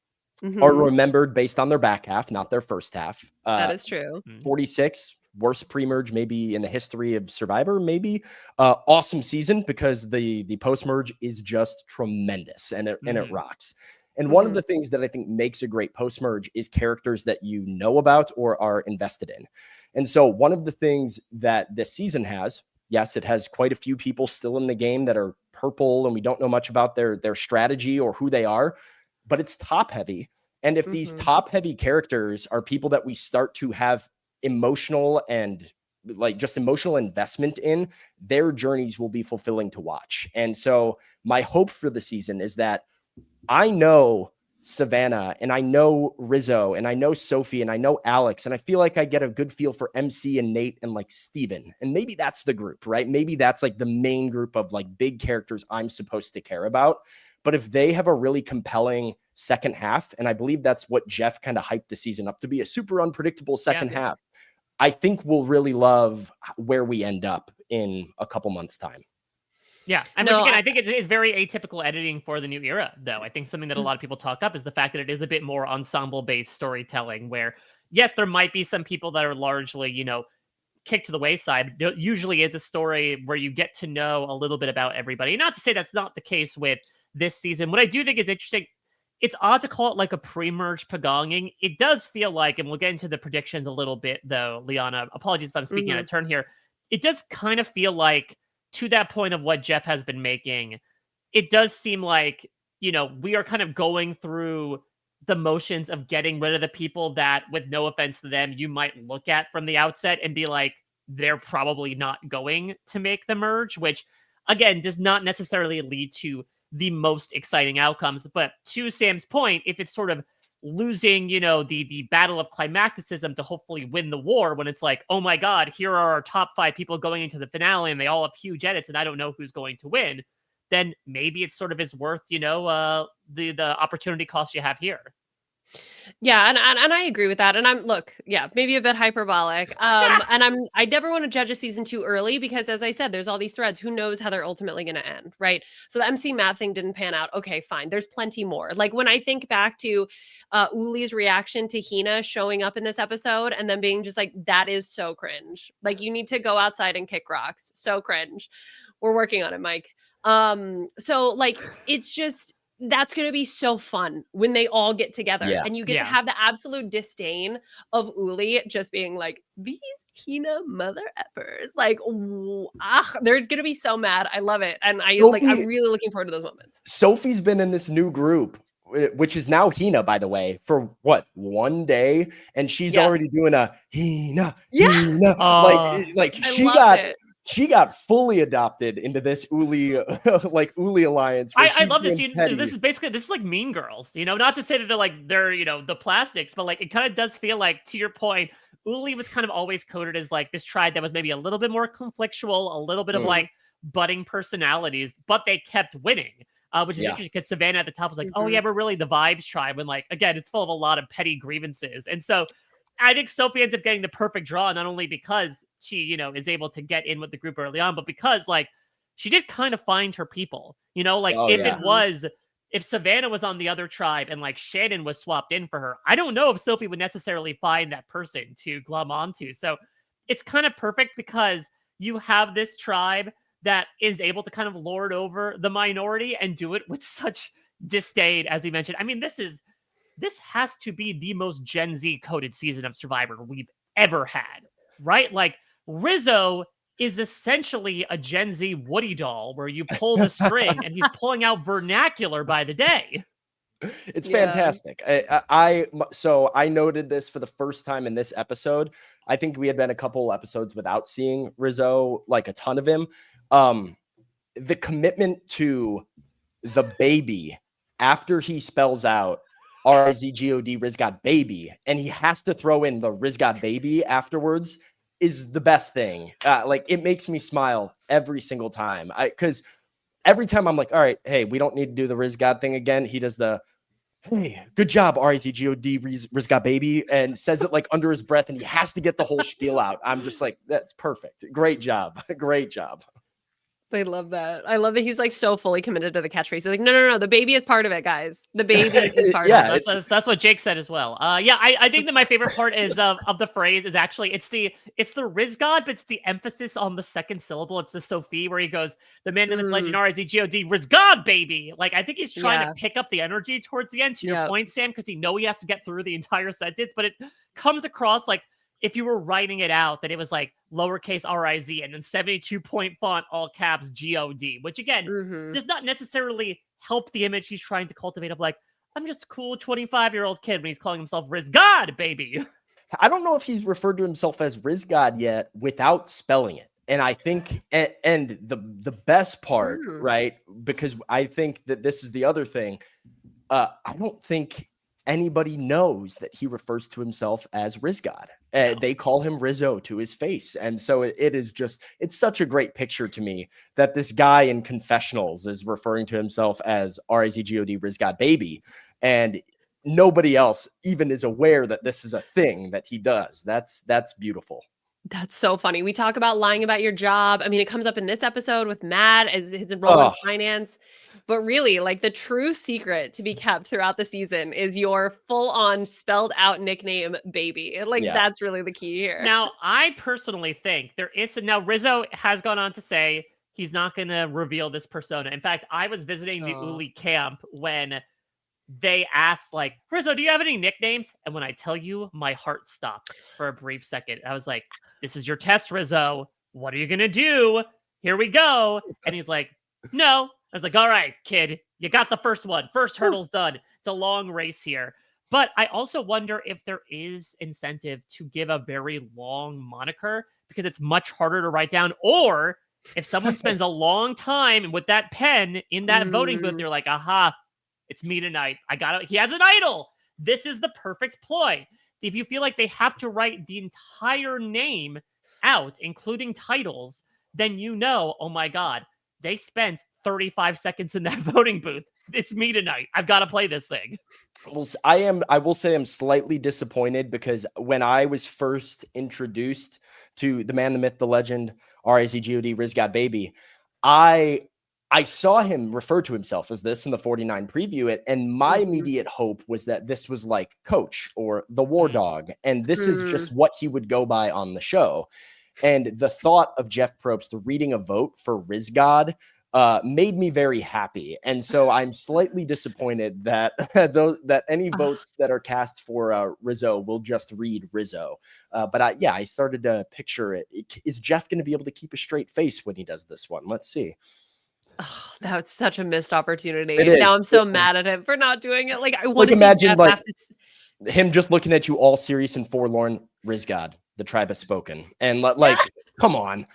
are remembered based on their back half, not their first half. That is true. 46, worst pre-merge maybe in the history of Survivor, maybe. Awesome season because the post-merge is just tremendous and it rocks. And one of the things that I think makes a great post-merge is characters that you know about or are invested in. And so one of the things that this season has, yes, it has quite a few people still in the game that are purple and we don't know much about their strategy or who they are, but it's top heavy. And if these top heavy characters are people that we start to have emotional and like just emotional investment in, their journeys will be fulfilling to watch. And so my hope for the season is that I know Savannah and I know Rizzo and I know Sophie and I know Alex, and I feel like I get a good feel for MC and Nate and like Steven. And maybe that's the group, right? Maybe that's like the main group of like big characters I'm supposed to care about. But if they have a really compelling second half, and I believe that's what Jeff kind of hyped the season up to be, a super unpredictable second half, I think we'll really love where we end up in a couple months' time. Yeah, and no, again, I think it's very atypical editing for the new era, though. I think something that a lot of people talk up is the fact that it is a bit more ensemble-based storytelling where, yes, there might be some people that are largely, kicked to the wayside. It usually is a story where you get to know a little bit about everybody. Not to say that's not the case with this season. What I do think is interesting, it's odd to call it like a pre-merge pagonging. It does feel like, and we'll get into the predictions a little bit, though, Liana, apologies if I'm speaking out of turn here. It does kind of feel like, to that point of what Jeff has been making, it does seem like, we are kind of going through the motions of getting rid of the people that, with no offense to them, you might look at from the outset and be like, they're probably not going to make the merge, which again does not necessarily lead to the most exciting outcomes. But to Sam's point, if it's sort of losing, the battle of climacticism to hopefully win the war, when it's like, oh my God, here are our top 5 people going into the finale and they all have huge edits and I don't know who's going to win, then maybe it sort of is worth, the opportunity cost you have here. Yeah, and I agree with that. And maybe a bit hyperbolic. And I never want to judge a season too early because, as I said, there's all these threads. Who knows how they're ultimately going to end, right? So the MC Matt thing didn't pan out. Okay, fine. There's plenty more. Like when I think back to Uli's reaction to Hina showing up in this episode and then being just like, that is so cringe. Like you need to go outside and kick rocks. So cringe. We're working on it, Mike. So like it's just that's going to be so fun when they all get together and you get to have the absolute disdain of Uli just being like, these Hina mother effers. Like, they're going to be so mad. I love it. And I'm really looking forward to those moments. Sophie's been in this new group, which is now Hina, by the way, for what, 1 day? And she's already doing a Hina. She got fully adopted into this Uli alliance. I love this. This is like Mean Girls, not to say that they're the plastics, but like it kind of does feel like, to your point, Uli was kind of always coded as like this tribe that was maybe a little bit more conflictual, a little bit of like budding personalities, but they kept winning. Which is interesting because Savannah at the top was like, oh yeah, we're really the vibes tribe. And like, again, it's full of a lot of petty grievances. And so I think Sophie ends up getting the perfect draw, not only because she, is able to get in with the group early on, but because like she did kind of find her people, if Savannah was on the other tribe and like Shannon was swapped in for her, I don't know if Sophie would necessarily find that person to glom onto. So it's kind of perfect because you have this tribe that is able to kind of lord over the minority and do it with such disdain, as he mentioned. I mean, this has to be the most Gen Z coded season of Survivor we've ever had, right? Like Rizzo is essentially a Gen Z Woody doll where you pull the string and he's pulling out vernacular by the day. It's fantastic. So I noted this for the first time in this episode. I think we had been a couple episodes without seeing Rizzo, like a ton of him. The commitment to the baby after he spells out R-I-Z-G-O-D, Rizgod baby, and he has to throw in the Rizgod baby afterwards is the best thing. Like it makes me smile every single time. Because every time I'm like, all right, hey, we don't need to do the Rizgod thing again. He does the, hey, good job, R-I-Z-G-O-D, Rizgod baby, and says it like under his breath, and he has to get the whole spiel out. I'm just like, that's perfect. Great job. Great job. I love that. I love that he's like so fully committed to the catchphrase. He's like, no. The baby is part of it, guys. The baby is part of it. That's what Jake said as well. I think that my favorite part is of the phrase is actually it's the Rizgod, but it's the emphasis on the second syllable. It's the Sophie where he goes, the man in the legend R-I-Z-G-O-D, Rizgod baby. Like I think he's trying to pick up the energy towards the end, to your point, Sam, because he has to get through the entire sentence, but it comes across like if you were writing it out, that it was like lowercase R-I-Z and then 72-point font, all caps G-O-D, which again, does not necessarily help the image he's trying to cultivate of like, I'm just a cool 25-year-old kid when he's calling himself Rizgod, baby. I don't know if he's referred to himself as Rizgod yet without spelling it. And I think, and the best part, right, because I think that this is the other thing, I don't think anybody knows that he refers to himself as Rizgod. They call him Rizzo to his face. And so it's such a great picture to me that this guy in confessionals is referring to himself as R-I-Z-G-O-D Rizgod baby. And nobody else even is aware that this is a thing that he does. That's beautiful. That's so funny. We talk about lying about your job. I mean, it comes up in this episode with Matt as his role in finance. But really, like the true secret to be kept throughout the season is your full-on spelled out nickname, baby. Like that's really the key here. Now, I personally think now Rizzo has gone on to say he's not going to reveal this persona. In fact, I was visiting the Uli camp when they asked, like, Rizzo, do you have any nicknames? And when I tell you, my heart stopped for a brief second. I was like, this is your test, Rizzo. What are you going to do? Here we go. And he's like, no. I was like, all right, kid, you got the first one. First hurdle's done. It's a long race here. But I also wonder if there is incentive to give a very long moniker because it's much harder to write down. Or if someone spends a long time with that pen in that voting booth, they're like, aha, it's me tonight. He has an idol. This is the perfect ploy. If you feel like they have to write the entire name out, including titles, then oh my God, they spent 35 seconds in that voting booth. It's me tonight. I've got to play this thing. Well, I will say I'm slightly disappointed because when I was first introduced to the man, the myth, the legend, RHAP RHAP B&B, I saw him refer to himself as this in the 49 preview and my immediate hope was that this was like Coach or the War Dog, and this is just what he would go by on the show. And the thought of Jeff Probst reading a vote for RHAP made me very happy. And so I'm slightly disappointed that that any votes that are cast for Rizzo will just read Rizzo. But I started to picture it. Is Jeff going to be able to keep a straight face when he does this one? Let's see. Oh, that was such a missed opportunity. It is. Now I'm so mad at him for not doing it. Like I want Like to imagine Jeff like him just looking at you all serious and forlorn. RHAP, the tribe has spoken. And like, come on.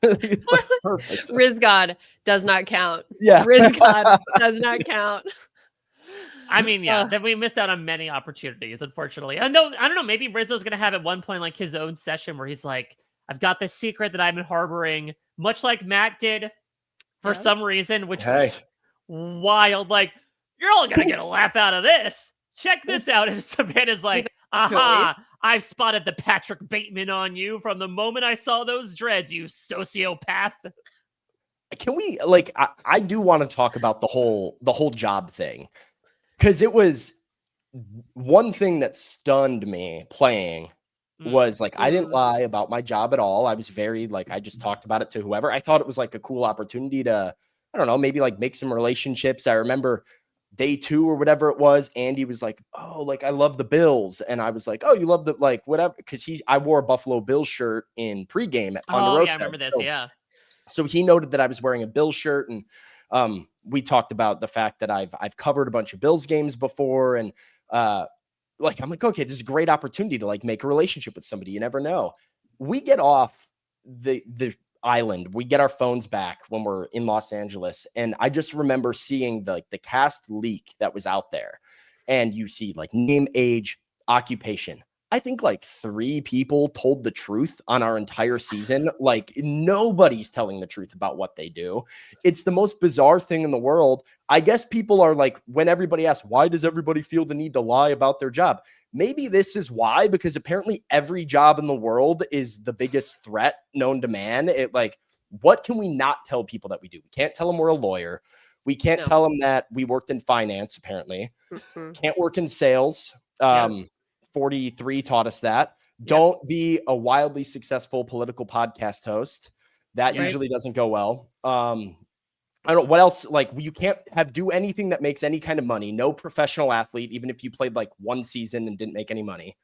That's perfect. RHAP does not count. Yeah. RHAP does not count. I mean, yeah, that we missed out on many opportunities, unfortunately. I don't know. Maybe Rizzo's going to have at one point like his own session where he's like, I've got this secret that I've been harboring, much like Matt did for some reason, which was wild. Like, you're all going to get a laugh out of this. Check this out. And Savannah's like, aha, I've spotted the Patrick Bateman on you from the moment I saw those dreads, you sociopath. Can we like I do want to talk about the whole job thing, because it was one thing that stunned me playing was like I didn't lie about my job at all. I was very like I just talked about it to whoever. I thought it was like a cool opportunity to, I don't know, maybe like make some relationships. I remember day 2 or whatever it was, Andy was like, oh, like I love the Bills. And I was like, oh, you love the like whatever, because I wore a Buffalo Bills shirt in pregame at Ponderosa. Oh, yeah, I remember this, So he noted that I was wearing a Bills shirt, and we talked about the fact that I've covered a bunch of Bills games before, and like I'm like, okay, this is a great opportunity to like make a relationship with somebody. You never know. We get off the island, we get our phones back when we're in Los Angeles, and I just remember seeing the cast leak that was out there, and you see like name, age, occupation. I think like 3 people told the truth on our entire season. Like nobody's telling the truth about what they do. It's the most bizarre thing in the world. I guess people are like, when everybody asks, why does everybody feel the need to lie about their job? Maybe this is why, because apparently every job in the world is the biggest threat known to man. It like, what can we not tell people that we do? We can't tell them we're a lawyer. We can't tell them that we worked in finance, apparently. Can't work in sales. 43 taught us that. Don't be a wildly successful political podcast host. That usually doesn't go well. I don't know what else. Like you can't do anything that makes any kind of money. No professional athlete, even if you played like 1 season and didn't make any money.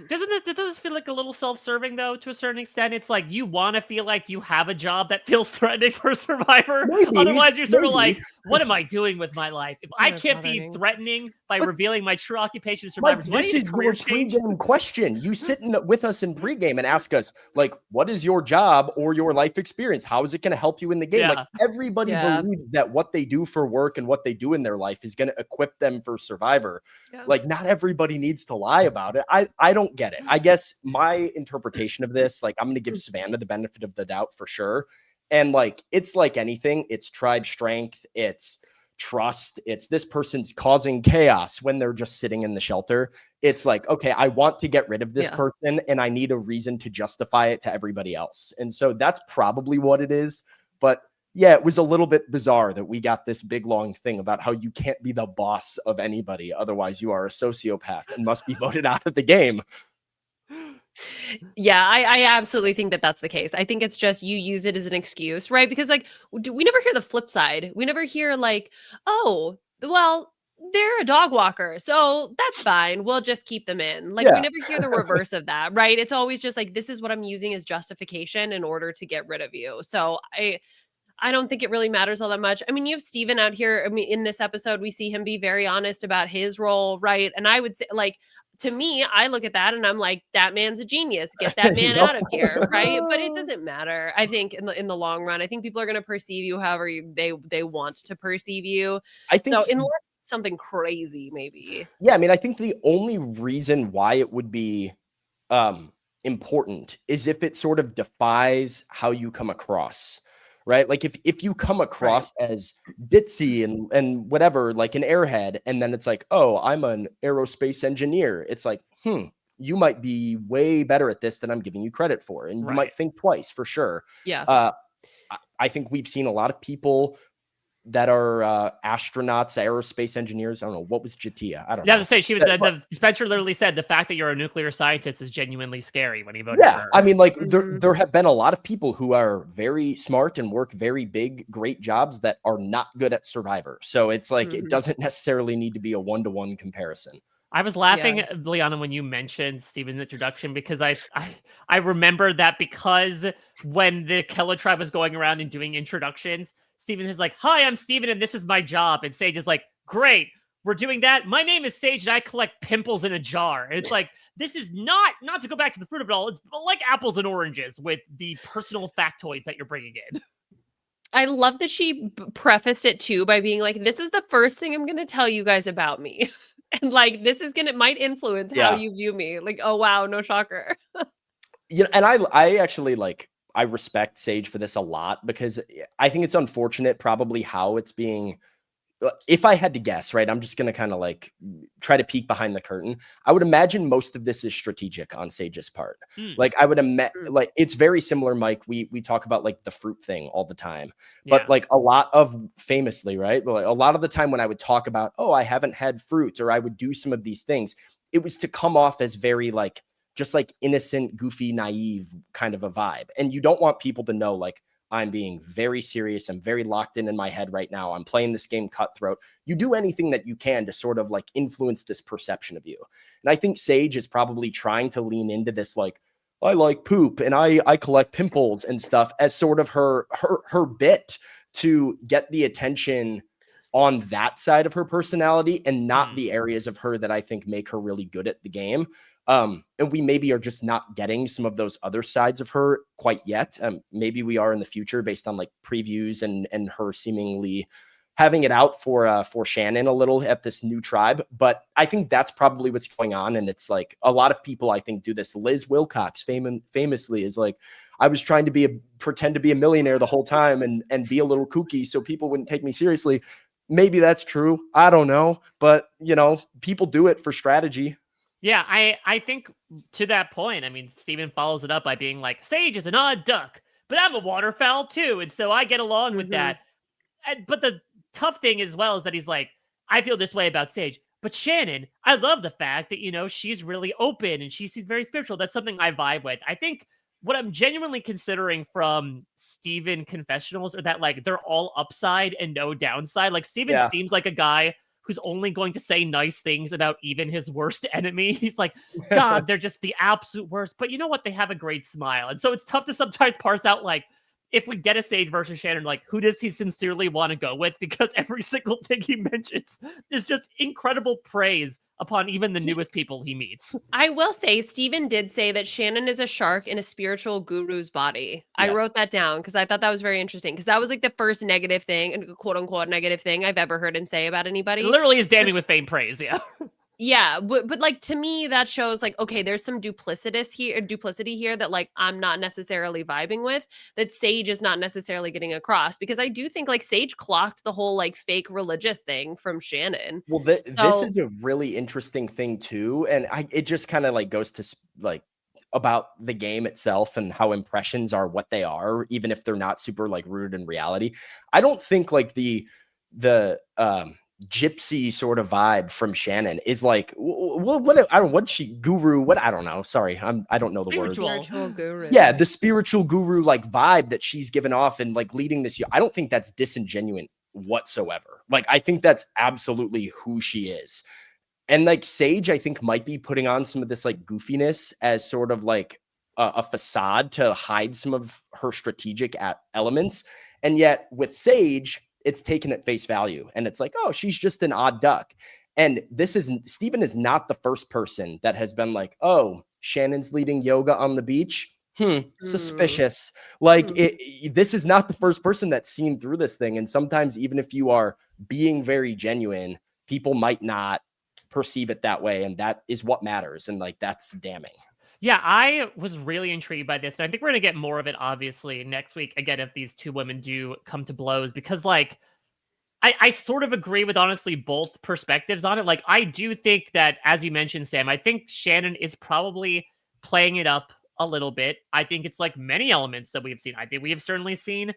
Doesn't this feel like a little self-serving though, to a certain extent? It's like you want to feel like you have a job that feels threatening for Survivor. Maybe, otherwise you're sort of like, what am I doing with my life? If I can't be threatening by revealing my true occupation to Survivor, Mike, this is your pregame question. You sit with us in pregame and ask us, like, what is your job or your life experience? How is it going to help you in the game? Like everybody believes that what they do for work and what they do in their life is going to equip them for Survivor. Like not everybody needs to lie about it. I don't get it. I guess my interpretation of this, like I'm going to give Savannah the benefit of the doubt for sure. And like, it's like anything, it's tribe strength, it's trust, it's this person's causing chaos when they're just sitting in the shelter. It's like, okay, I want to get rid of this person and I need a reason to justify it to everybody else. And so that's probably what it is. But yeah, it was a little bit bizarre that we got this big long thing about how you can't be the boss of anybody. Otherwise you are a sociopath and must be voted out of the game. Yeah, I absolutely think that that's the case. I think it's just you use it as an excuse, right? Because like we never hear the flip side. We never hear like, oh, well, they're a dog walker, so that's fine. We'll just keep them in. Like we never hear the reverse of that, right? It's always just like, this is what I'm using as justification in order to get rid of you. So I don't think it really matters all that much. I mean, you have Steven out here. I mean, in this episode, we see him be very honest about his role, right? And I would say, like, to me, I look at that and I'm like, that man's a genius. Get that man Yep. out of here, right? But it doesn't matter. I think in the long run, I think people are going to perceive you however they want to perceive you. I think So unless something crazy, maybe. Yeah, I mean, I think the only reason why it would be important is if it sort of defies how you come across, right? Like if you come across as ditzy and whatever, like an airhead, and then it's like, oh, I'm an aerospace engineer. It's like, you might be way better at this than I'm giving you credit for, and you might think twice for sure. Yeah. I think we've seen a lot of people that are astronauts, aerospace engineers. I don't know. What was Jatia? I don't know. I was to say, she was, Spencer literally said the fact that you're a nuclear scientist is genuinely scary when he voted for her. I mean, like, there have been a lot of people who are very smart and work very big, great jobs that are not good at Survivor. So it's like, it doesn't necessarily need to be a one-to-one comparison. I was laughing, Liana, when you mentioned Steven's introduction, because I remember that because when the Keller tribe was going around and doing introductions, Steven is like, "Hi, I'm Steven, and this is my job." And Sage is like, "Great, we're doing that. My name is Sage, and I collect pimples in a jar." And it's like, this is not to go back to the fruit of it all. It's like apples and oranges with the personal factoids that you're bringing in. I love that she prefaced it too by being like, "This is the first thing I'm going to tell you guys about me." And like, this is might influence how you view me. Like, oh wow, no shocker. And I actually I respect Sage for this a lot, because I think it's unfortunate probably how it's being. If I had to guess, right, I'm just going to kind of try to peek behind the curtain. I would imagine most of this is strategic on Sage's part. Like, I would imagine, it's very similar, Mike. We talk about the fruit thing all the time, but a lot of famously, right? But a lot of the time when I would talk about, oh, I haven't had fruit, or I would do some of these things, it was to come off as very just innocent, goofy, naive kind of a vibe. And you don't want people to know I'm being very serious. I'm very locked in my head right now. I'm playing this game cutthroat. You do anything that you can to sort of influence this perception of you. And I think Sage is probably trying to lean into this, I like poop and I collect pimples and stuff, as sort of her bit to get the attention on that side of her personality, and not the areas of her that I think make her really good at the game. And we maybe are just not getting some of those other sides of her quite yet. Maybe we are in the future, based on previews and her seemingly having it out for Shannon a little at this new tribe. But I think that's probably what's going on. And it's a lot of people, I think, do this. Liz Wilcox famously is I was trying to pretend to be a millionaire the whole time and be a little kooky so people wouldn't take me seriously. Maybe that's true. I don't know. But, people do it for strategy. Yeah, I think to that point, I mean, Steven follows it up by being like, Sage is an odd duck, but I'm a waterfowl too, and so I get along with that. But the tough thing as well is that he's like, I feel this way about Sage, but Shannon, I love the fact that, she's really open and she's very spiritual. That's something I vibe with. I think what I'm genuinely considering from Steven confessionals are that they're all upside and no downside. Steven seems like a guy who's only going to say nice things about even his worst enemy. He's like, God, they're just the absolute worst. But you know what? They have a great smile. And so it's tough to sometimes parse out, if we get a Sage versus Shannon, who does he sincerely want to go with? Because every single thing he mentions is just incredible praise upon even the newest people he meets. I will say, Steven did say that Shannon is a shark in a spiritual guru's body. Yes. I wrote that down because I thought that was very interesting, because that was the first negative thing, and quote unquote negative thing I've ever heard him say about anybody. It literally is damning with faint praise, yeah. Yeah, but to me, that shows okay, there's some duplicity here that I'm not necessarily vibing with, that Sage is not necessarily getting across, because I do think Sage clocked the whole fake religious thing from Shannon. Well, this is a really interesting thing too, and it just kind of goes to about the game itself and how impressions are what they are, even if they're not super rooted in reality. I don't think the gypsy sort of vibe from Shannon is what I don't know, what she guru, what I don't know. Sorry, I don't know the words. Spiritual guru. Yeah, the spiritual guru vibe that she's given off and leading this year. I don't think that's disingenuous whatsoever. I think that's absolutely who she is. And Sage, I think, might be putting on some of this goofiness as sort of a facade to hide some of her strategic elements. And yet with Sage, it's taken at face value. And it's like, oh, she's just an odd duck. And Steven is not the first person that has been like, oh, Shannon's leading yoga on the beach. Suspicious. Like this is not the first person that's seen through this thing. And sometimes even if you are being very genuine, people might not perceive it that way. And that is what matters. And like, that's damning. Yeah, I was really intrigued by this. And I think we're going to get more of it, obviously, next week. Again, if these two women do come to blows, because like, I sort of agree with honestly both perspectives on it. Like, I do think that, as you mentioned, Sam, I think Shannon is probably playing it up a little bit. I think it's like many elements that we've seen. I think we have certainly seen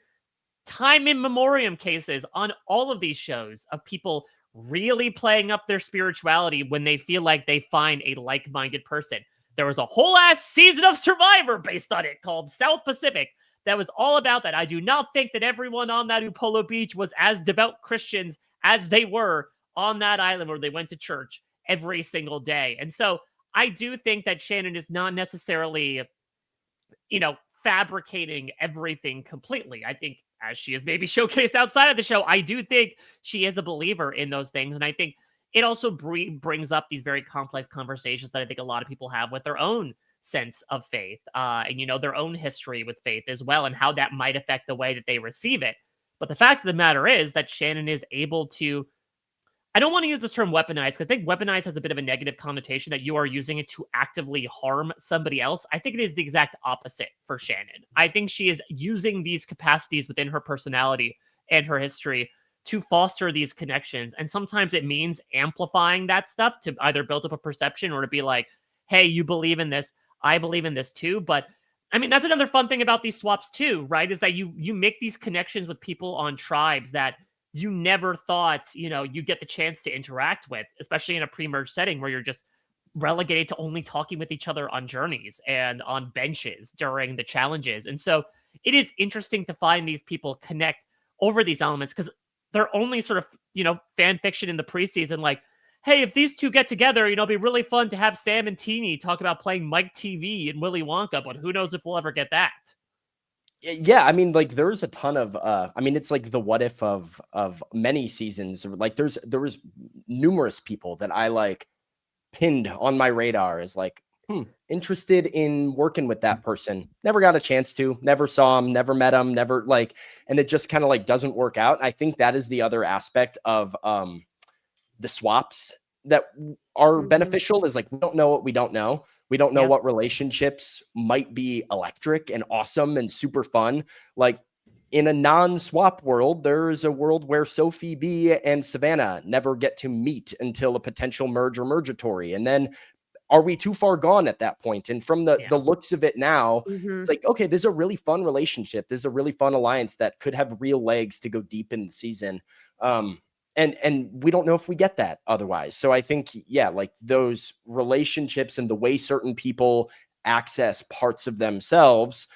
time in memoriam cases on all of these shows of people really playing up their spirituality when they feel like they find a like-minded person. There was a whole ass season of Survivor based on it called South Pacific that was all about that. I do not think that everyone on that Upolo Beach was as devout Christians as they were on that island where they went to church every single day. And so I do think that Shannon is not necessarily, fabricating everything completely. I think, as she is maybe showcased outside of the show, I do think she is a believer in those things. And I think it also brings up these very complex conversations that I think a lot of people have with their own sense of faith, and their own history with faith as well, and how that might affect the way that they receive it. But the fact of the matter is that Shannon is able to, I don't want to use the term weaponize, because I think weaponize has a bit of a negative connotation that you are using it to actively harm somebody else. I think it is the exact opposite for Shannon. I think she is using these capacities within her personality and her history to foster these connections. And sometimes it means amplifying that stuff to either build up a perception or to be like, hey, you believe in this, I believe in this too. But I mean, that's another fun thing about these swaps too, right? Is that you make these connections with people on tribes that you never thought, you get the chance to interact with, especially in a pre-merge setting where you're just relegated to only talking with each other on journeys and on benches during the challenges. And so it is interesting to find these people connect over these elements, because they're only sort of, fan fiction in the preseason. Like, hey, if these two get together, it'd be really fun to have Sam and Teeny talk about playing Mike TV and Willy Wonka, but who knows if we'll ever get that. Yeah, I mean, like there's a ton of it's like the what if of many seasons. Like there was numerous people that I like pinned on my radar as like, interested in working with that person. Never got a chance to, never saw him, never met him, never like, and it just kind of like doesn't work out. And I think that is the other aspect of the swaps that are beneficial, is like, we don't know what we don't know. We don't know what relationships might be electric and awesome and super fun. Like in a non-swap world, there's a world where Sophie B and Savannah never get to meet until a potential merge or mergatory. And then are we too far gone at that point? And from the looks of it now, it's like, okay, this is a really fun relationship. This is a really fun alliance that could have real legs to go deep in the season. And we don't know if we get that otherwise. So I think, like those relationships and the way certain people access parts of themselves,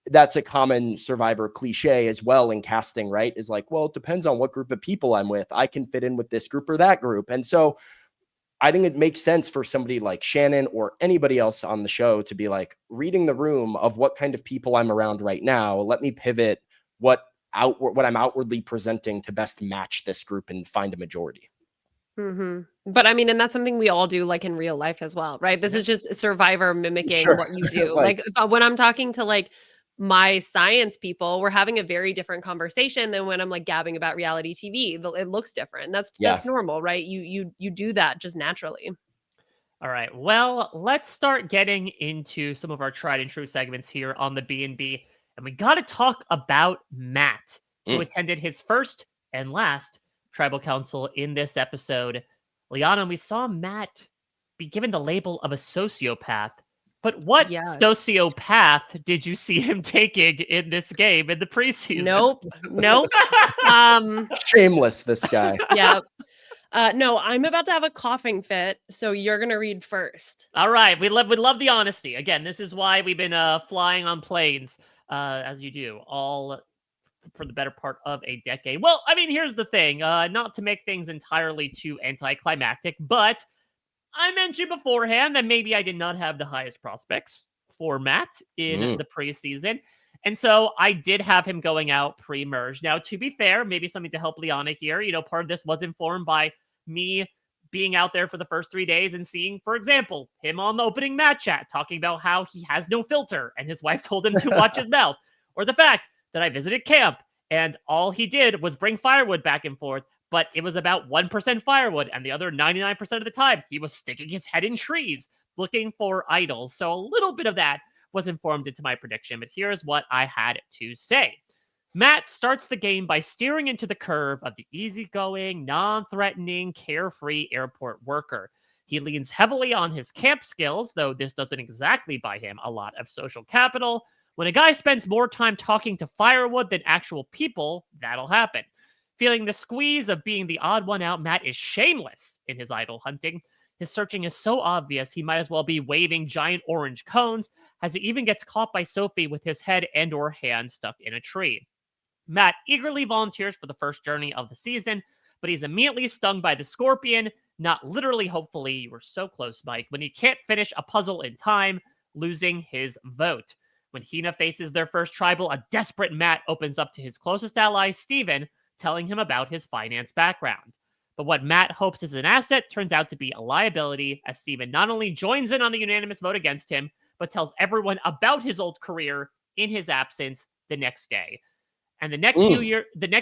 that's a common Survivor cliche as well in casting, right? Is like, well, it depends on what group of people I'm with. I can fit in with this group or that group. And so I think it makes sense for somebody like Shannon or anybody else on the show to be like reading the room of what kind of people I'm around right now. Let me pivot what I'm outwardly presenting to best match this group and find a majority. But I mean, and that's something we all do like in real life as well, right? This is just Survivor mimicking what you do. Like when I'm talking to like my science people, we're having a very different conversation than when I'm like gabbing about reality TV. It looks different. That's normal, right? You do that just naturally. All right. Well, let's start getting into some of our tried and true segments here on the B&B. And we got to talk about Matt, who attended his first and last tribal council in this episode. Liana, we saw Matt be given the label of a sociopath. But what sociopath did you see him taking in this game in the preseason? Nope. Shameless, this guy. Yeah. No, I'm about to have a coughing fit, so you're gonna read first. All right. We love the honesty. Again, this is why we've been flying on planes, as you do, all for the better part of a decade. Well, I mean, here's the thing. Not to make things entirely too anticlimactic, but I mentioned beforehand that maybe I did not have the highest prospects for Matt in the preseason. And so I did have him going out pre-merge. Now, to be fair, maybe something to help Liana here, part of this was informed by me being out there for the first 3 days and seeing, for example, him on the opening match chat talking about how he has no filter and his wife told him to watch his mouth, or the fact that I visited camp and all he did was bring firewood back and forth, but it was about 1% firewood, and the other 99% of the time, he was sticking his head in trees looking for idols. So a little bit of that was informed into my prediction, but here's what I had to say. Matt starts the game by steering into the curve of the easygoing, non-threatening, carefree airport worker. He leans heavily on his camp skills, though this doesn't exactly buy him a lot of social capital. When a guy spends more time talking to firewood than actual people, that'll happen. Feeling the squeeze of being the odd one out, Matt is shameless in his idol hunting. His searching is so obvious, he might as well be waving giant orange cones, as he even gets caught by Sophie with his head and or hand stuck in a tree. Matt eagerly volunteers for the first journey of the season, but he's immediately stung by the scorpion, not literally, hopefully, you were so close, Mike, when he can't finish a puzzle in time, losing his vote. When Hina faces their first tribal, a desperate Matt opens up to his closest ally, Steven, telling him about his finance background. But what Matt hopes is an asset turns out to be a liability, as Steven not only joins in on the unanimous vote against him, but tells everyone about his old career in his absence the next day. And the next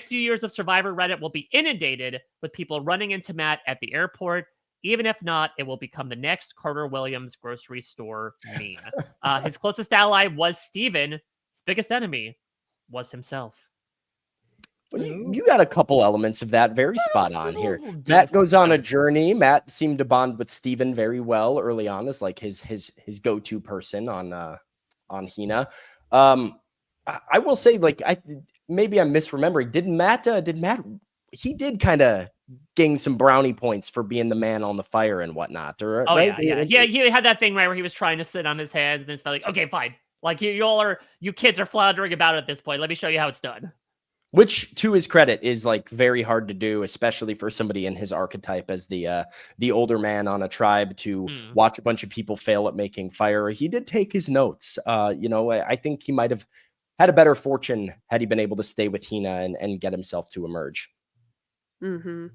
few years of Survivor Reddit will be inundated with people running into Matt at the airport. Even if not, it will become the next Carter Williams grocery store meme. His closest ally was Steven. His biggest enemy was himself. Well, you got a couple elements of that very spot on here. Matt goes on a journey. Matt seemed to bond with Steven very well early on as like his go-to person on Hina. I will say, like, maybe I'm misremembering. Did Matt he did kind of gain some brownie points for being the man on the fire and whatnot, or right? Yeah. He had that thing right where he was trying to sit on his hands and then felt like, okay, fine. Like you kids are floundering about it at this point. Let me show you how it's done. Which, to his credit, is like very hard to do, especially for somebody in his archetype as the older man on a tribe to watch a bunch of people fail at making fire. He did take his notes. I think he might have had a better fortune had he been able to stay with Hina and get himself to emerge. Mm-hmm.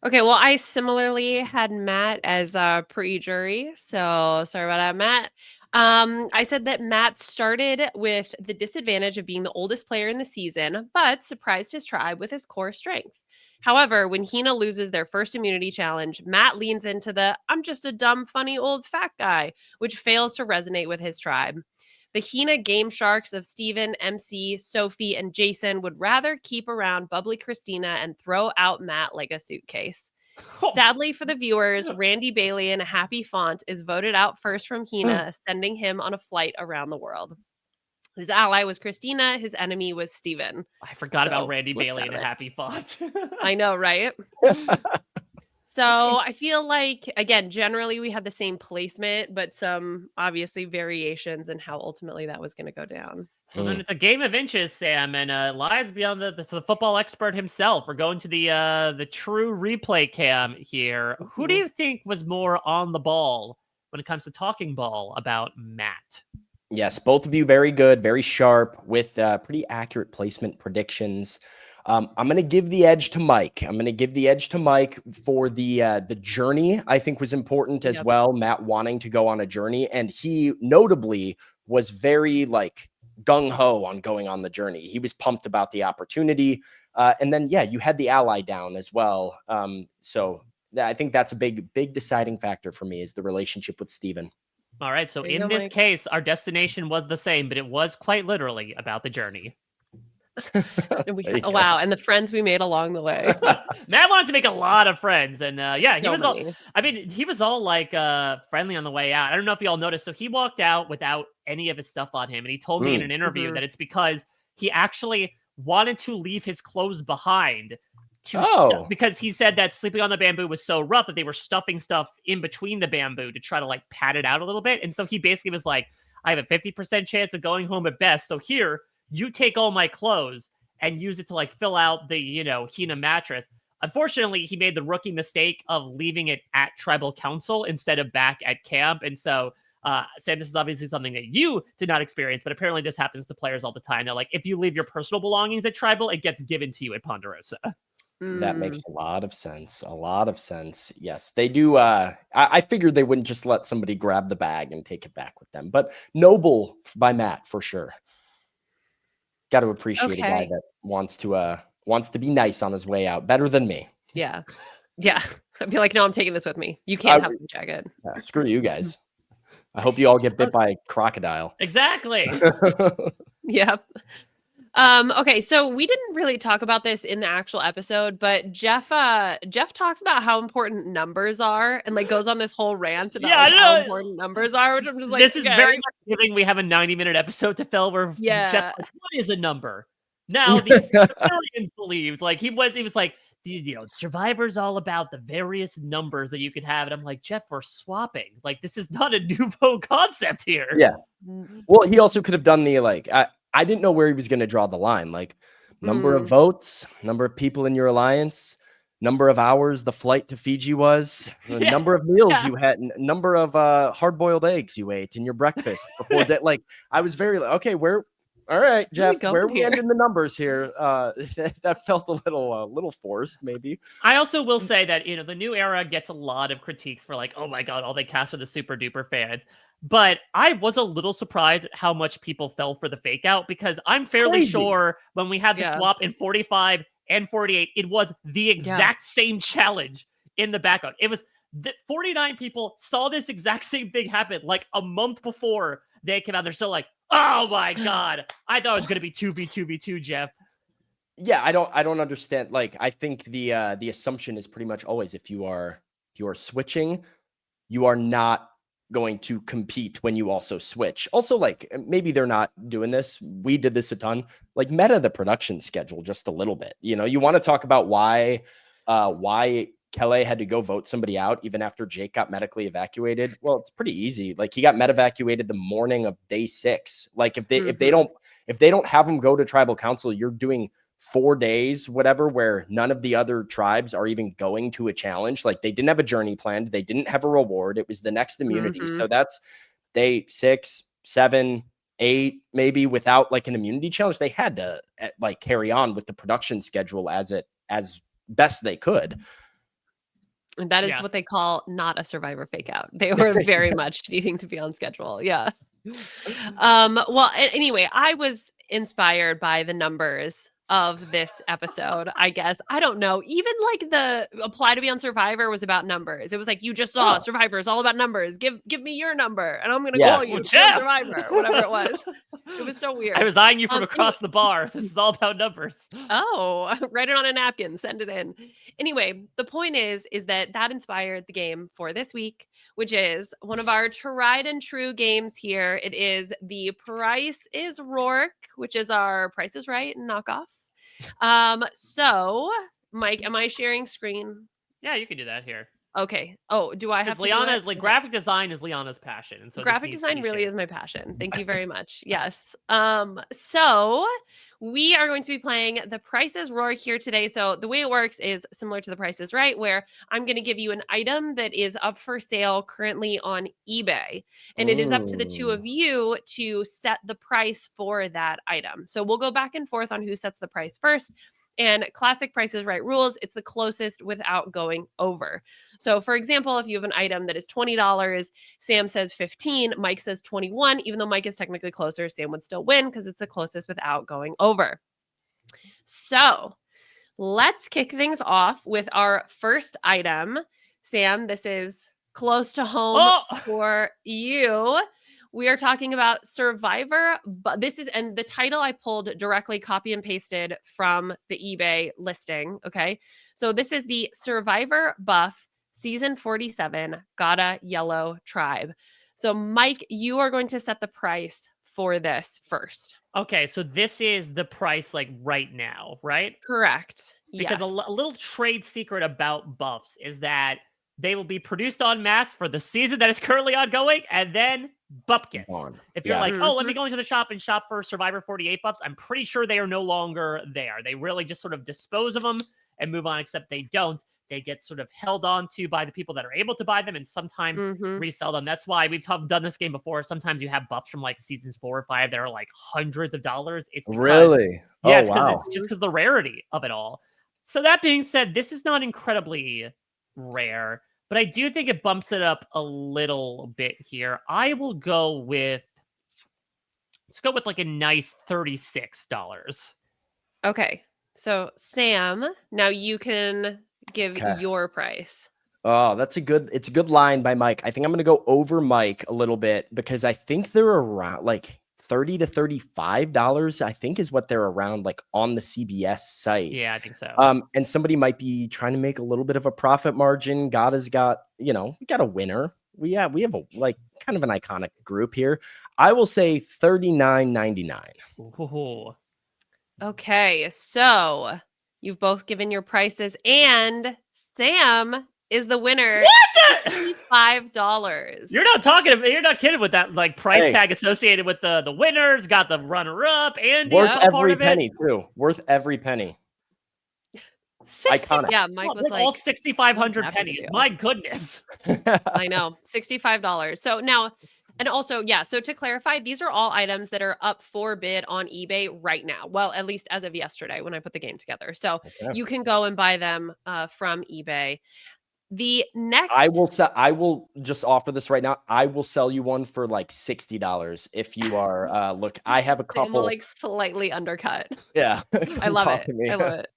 Okay, well, I similarly had Matt as pre-jury, so sorry about that, Matt. I said that Matt started with the disadvantage of being the oldest player in the season, but surprised his tribe with his core strength. However, when Hina loses their first immunity challenge, Matt leans into the "I'm just a dumb, funny old fat guy," which fails to resonate with his tribe. The Hina game sharks of Steven, MC, Sophie, and Jason would rather keep around bubbly Christina and throw out Matt like a suitcase. Sadly for the viewers, Randy Bailey in a happy font is voted out first from Hina, sending him on a flight around the world. His ally was Christina. His enemy was Steven. I forgot about Randy Bailey in a happy font. I know, right? So I feel like, again, generally we had the same placement, but some obviously variations in how ultimately that was going to go down. So then it's a game of inches, Sam, and lies beyond the football expert himself. We're going to the true replay cam here. Who do you think was more on the ball when it comes to talking ball about Matt? Yes, both of you very good, very sharp, with pretty accurate placement predictions. I'm going to give the edge to Mike. I'm going to give the edge to Mike for the journey. I think was important as well. Matt wanting to go on a journey, and he notably was very like gung-ho on going on the journey. He was pumped about the opportunity. And then, you had the ally down as well. So I think that's a big deciding factor for me is the relationship with Steven. All right. So in this case, our destination was the same, but it was quite literally about the journey. Wow, and the friends we made along the way. Matt wanted to make a lot of friends, and he was all like friendly on the way out. I don't know if you all noticed. So he walked out without any of his stuff on him, and he told me in an interview that it's because he actually wanted to leave his clothes behind because he said that sleeping on the bamboo was so rough that they were stuffing stuff in between the bamboo to try to like pad it out a little bit. And so he basically was like, I have a 50% chance of going home at best. So here, you take all my clothes and use it to like fill out the, Hina mattress. Unfortunately, he made the rookie mistake of leaving it at tribal council instead of back at camp. And so Sam, this is obviously something that you did not experience, but apparently this happens to players all the time. Now, like if you leave your personal belongings at Tribal, it gets given to you at Ponderosa. That makes a lot of sense. A lot of sense. Yes, they do. I figured they wouldn't just let somebody grab the bag and take it back with them. But noble by Matt for sure. Got to appreciate a guy that wants to be nice on his way out. Better than me. Yeah. Yeah. I'd be like, no, I'm taking this with me. You can't have the jacket. Yeah, screw you guys. I hope you all get bit by a crocodile. Exactly. Yep. Okay, so we didn't really talk about this in the actual episode, but Jeff talks about how important numbers are and like goes on this whole rant about how important numbers are, which I'm just like, this is very much giving we have a 90-minute episode to fill where Jeff like, what is a number? Now these historians believed like he was like, Survivor's all about the various numbers that you could have. And I'm like, Jeff, we're swapping. Like, this is not a nouveau concept here. Yeah. Well, he also could have done the like I didn't know where he was going to draw the line. Like number of votes, number of people in your alliance, number of hours the flight to Fiji was, number of meals you had, number of hard-boiled eggs you ate in your breakfast before that. Like I was very like, okay, all right, Jeff, where are we ending the numbers here? That felt a little forced, maybe. I also will say that, the new era gets a lot of critiques for like, oh my God, all they cast are the super duper fans. But I was a little surprised at how much people fell for the fake out because I'm fairly sure when we had the swap in 45 and 48, it was the exact same challenge in the background. It was 49 people saw this exact same thing happen like a month before they came out. They're still like, oh my God, I thought it was going to be 2v2v2, Jeff. Yeah, I don't understand. Like, I think the assumption is pretty much always if you are switching, you are not going to compete when you also switch. Also, like maybe they're not doing this. We did this a ton. Like meta the production schedule just a little bit. You want to talk about why Kelly had to go vote somebody out even after Jake got medically evacuated. Well, it's pretty easy. Like he got med evacuated the morning of day 6. Like if they don't have him go to tribal council, you're doing 4 days, whatever, where none of the other tribes are even going to a challenge. Like they didn't have a journey planned. They didn't have a reward. It was the next immunity. So that's day 6, 7, 8, maybe without like an immunity challenge. They had to like carry on with the production schedule as best they could. And that is what they call not a Survivor fake out. They were very much needing to be on schedule. Yeah. Well, anyway, I was inspired by the numbers of this episode, I guess. I don't know. Even like the apply to be on Survivor was about numbers. It was like, you just saw Survivor is all about numbers. Give me your number and I'm going to call you Survivor, whatever it was. It was so weird. I was eyeing you from across the bar. This is all about numbers. Oh, write it on a napkin, send it in. Anyway, the point is that inspired the game for this week, which is one of our tried and true games here. It is the Price is Rourke, which is our Price is Right knockoff. So Mike, am I sharing screen? Yeah, you can do that here. Okay. Oh, do I have to? Liana's like graphic design is Liana's passion, and so graphic design really is my passion. Thank you very much. Yes. So we are going to be playing The Price is Rourke here today. So the way it works is similar to The Price is Right, where I'm going to give you an item that is up for sale currently on eBay, and it is up to the two of you to set the price for that item. So we'll go back and forth on who sets the price first. And classic Price is Right rules, it's the closest without going over. So for example, if you have an item that is $20, Sam says 15, Mike says 21, even though Mike is technically closer, Sam would still win because it's the closest without going over. So let's kick things off with our first item. Sam, this is close to home for you. We are talking about Survivor, but and the title I pulled directly copy and pasted from the eBay listing. Okay. So this is the Survivor Buff Season 47 Gotta Yellow Tribe. So Mike, you are going to set the price for this first. Okay. So this is the price like right now, right? Correct. Because a little trade secret about buffs is that they will be produced en masse for the season that is currently ongoing, and then bupkis. If you're like, oh, let me go into the shop and shop for Survivor 48 buffs, I'm pretty sure they are no longer there. They really just sort of dispose of them and move on, except they don't. They get sort of held on to by the people that are able to buy them and sometimes Mhm. resell them. That's why we've done this game before. Sometimes you have buffs from like seasons 4 or 5 that are like hundreds of dollars. It's because, Really? yeah, Oh, it's because wow. it's just because the rarity of it all. So that being said, this is not incredibly rare, but I do think it bumps it up a little bit here. I will go with, let's go with like a nice $36. Okay. So Sam, now you can give Okay. your price. Oh, it's a good line by Mike. I think I'm gonna go over Mike a little bit because I think they're around like $30 to $35, I think is what they're around like on the CBS site. Yeah, I think so. And somebody might be trying to make a little bit of a profit margin. God has got, we got a winner. We have a like kind of an iconic group here. I will say $39.99. Ooh. Okay. So you've both given your prices, and Sam is the winner. What? $65. You're not kidding with that like price tag associated with the winners, got the runner up, and Worth the part every of it. penny too. Worth every penny. Iconic. Yeah, Mike was all like 6,500 happy to pennies. do. My goodness. I know, $65. So now, and also, yeah, so to clarify, these are all items that are up for bid on eBay right now. Well, at least as of yesterday when I put the game together. So Okay. you can go and buy them from eBay. The next, I will just offer this right now. I will sell you one for like $60 if you are look. I have a Sam will couple. like slightly undercut. Yeah. I love Talk it. to me. I love it.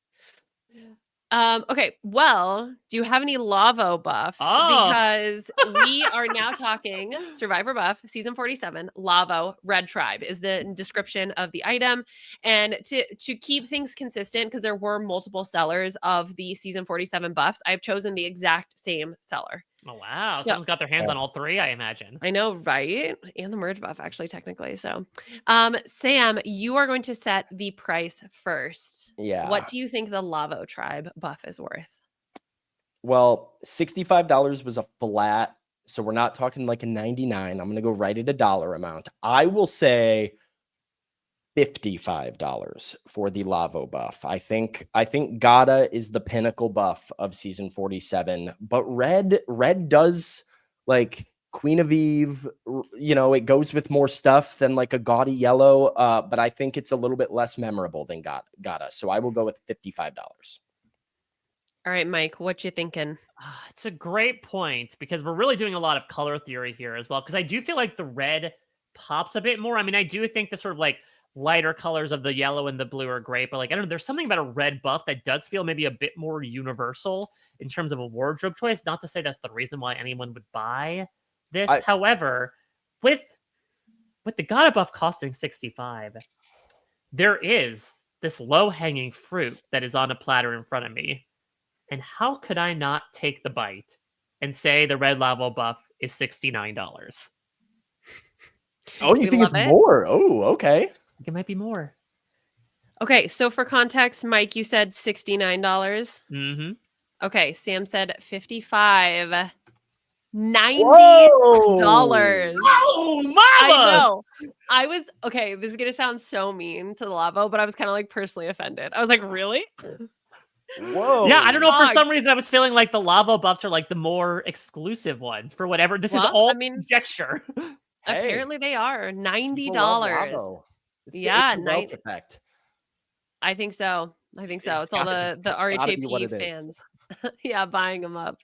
Okay, well, do you have any Lavo buffs? Oh. Because we are now talking Survivor buff, season 47, Lavo, Red Tribe is the description of the item. And to keep things consistent, because there were multiple sellers of the season 47 buffs, I've chosen the exact same seller. Oh wow. So- Someone's got their hands on all three, I imagine. I know, right? And the merge buff, actually, technically. So, Sam, you are going to set the price first. Yeah. What do you think the Lavo Tribe buff is worth? Well, $65 was a flat, so we're not talking like a 99. I'm gonna go right at a dollar amount. I will say $55 for the Lavo buff. I think Gata is the pinnacle buff of season 47, but red does like Queen of Eve, it goes with more stuff than like a gaudy yellow, but I think it's a little bit less memorable than Gata. So I will go with $55. All right, Mike, what you thinking? It's a great point because we're really doing a lot of color theory here as well. Because I do feel like the red pops a bit more. I mean, I do think the sort of like lighter colors of the yellow and the blue are great, but like, I don't know, there's something about a red buff that does feel maybe a bit more universal in terms of a wardrobe choice. Not to say that's the reason why anyone would buy this. However, with the Gata buff costing 65, there is this low-hanging fruit that is on a platter in front of me. And how could I not take the bite and say the red Lavo buff is $69? Oh, you think it's more? Oh, okay. It might be more. Okay, so for context, Mike, you said $69. Mm-hmm. Okay, Sam said 55. $90. Oh, mama! I know. I was okay. This is gonna sound so mean to the Lavo, but I was kind of like personally offended. I was like, really? Whoa. Yeah, I don't know. For some reason, I was feeling like the Lavo buffs are like the more exclusive ones for whatever. This is all conjecture. Apparently they are $90. Yeah, the effect. I think so. It's all the RHAP fans. Yeah, buying them up.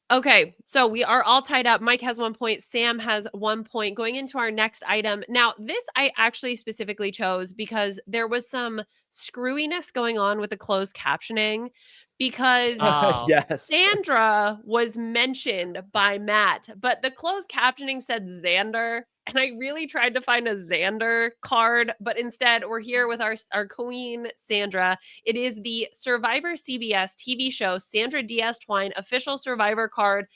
Okay, so we are all tied up. Mike has 1 point. Sam has 1 point. Going into our next item. Now, this I actually specifically chose because there was some screwiness going on with the closed captioning because Sandra was mentioned by Matt, but the closed captioning said Xander. And I really tried to find a Xander card, but instead we're here with our queen, Sandra. It is the Survivor CBS TV show, Sandra Diaz Twine official Survivor card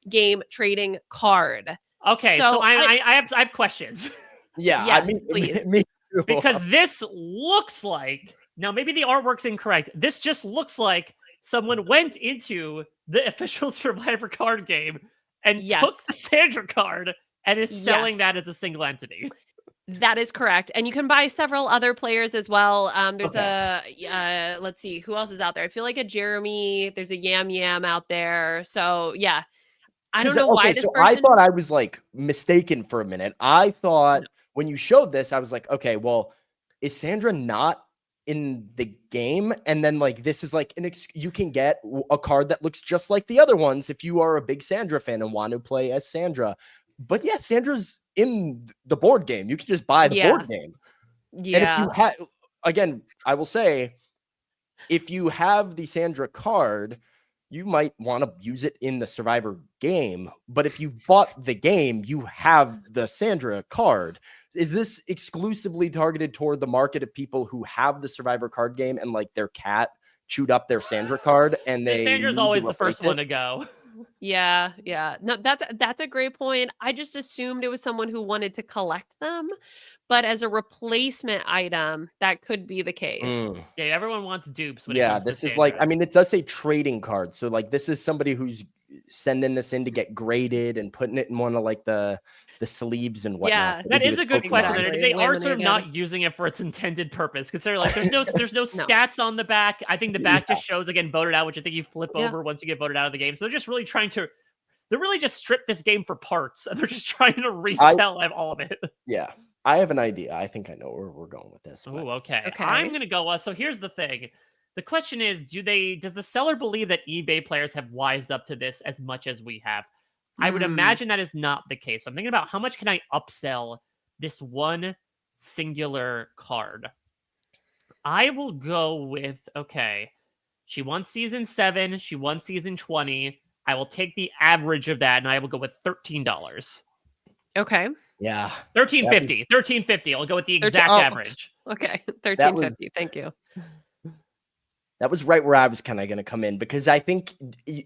game trading card. Okay, so I have questions. Yeah, yes, I mean, please. Me too. Because this looks like, now maybe the artwork's incorrect. This just looks like someone went into the official Survivor card game and took the Sandra card and is selling that as a single entity. That is correct. And you can buy several other players as well. There's Okay. let's see, who else is out there? I feel like a Jeremy, there's a Yam Yam out there. So yeah, I don't know why Okay, this so I person. thought I was like mistaken for a minute. I thought No. when you showed this, I was like, okay, well, is Sandra not in the game? And then like this is like you can get a card that looks just like the other ones if you are a big Sandra fan and want to play as Sandra. But yeah, Sandra's in the board game. You can just buy the Yeah. board game. And if you Yeah. have, again, I will say, if you have the Sandra card, you might want to use it in the Survivor game. But if you've bought the game, you have the Sandra card. Is this exclusively targeted toward the market of people who have the Survivor card game and like their cat chewed up their Sandra card and Yeah, they Sandra's need to always the replace first one it? to go. Yeah, yeah. No, that's a great point. I just assumed it was someone who wanted to collect them, but as a replacement item, that could be the case. Mm. Yeah, everyone wants dupes when it Yeah, comes to this is like, I Sandra. mean, it does say trading cards. So like this is somebody who's sending this in to get graded and putting it in one of like the sleeves and whatnot. Yeah, That They do is with a good question. Pokemon. exactly. They are sort of Laminated. not using it for its intended purpose because they're like, there's no No. stats on the back. I think the back Yeah. just shows again voted out, which I think you flip Yeah. over once you get voted out of the game. So they're just really trying to, they're really just strip this game for parts, and they're just trying to resell all of it. Yeah, I have an idea. I think I know where we're going with this. But Oh, okay. Okay. I'm gonna go. So here's the thing. The question is, does the seller believe that eBay players have wised up to this as much as we have? I would Hmm. imagine that is not the case. So I'm thinking about how much can I upsell this one singular card. I will go with, okay, she won season 7, she won season 20. I will take the average of that and I will go with $13. Okay. yeah, 13.50. 13.50. I'll go with the 13 exact oh, average. okay. that was 13.50. Thank you. that was right where I was kind of going to come in, because I think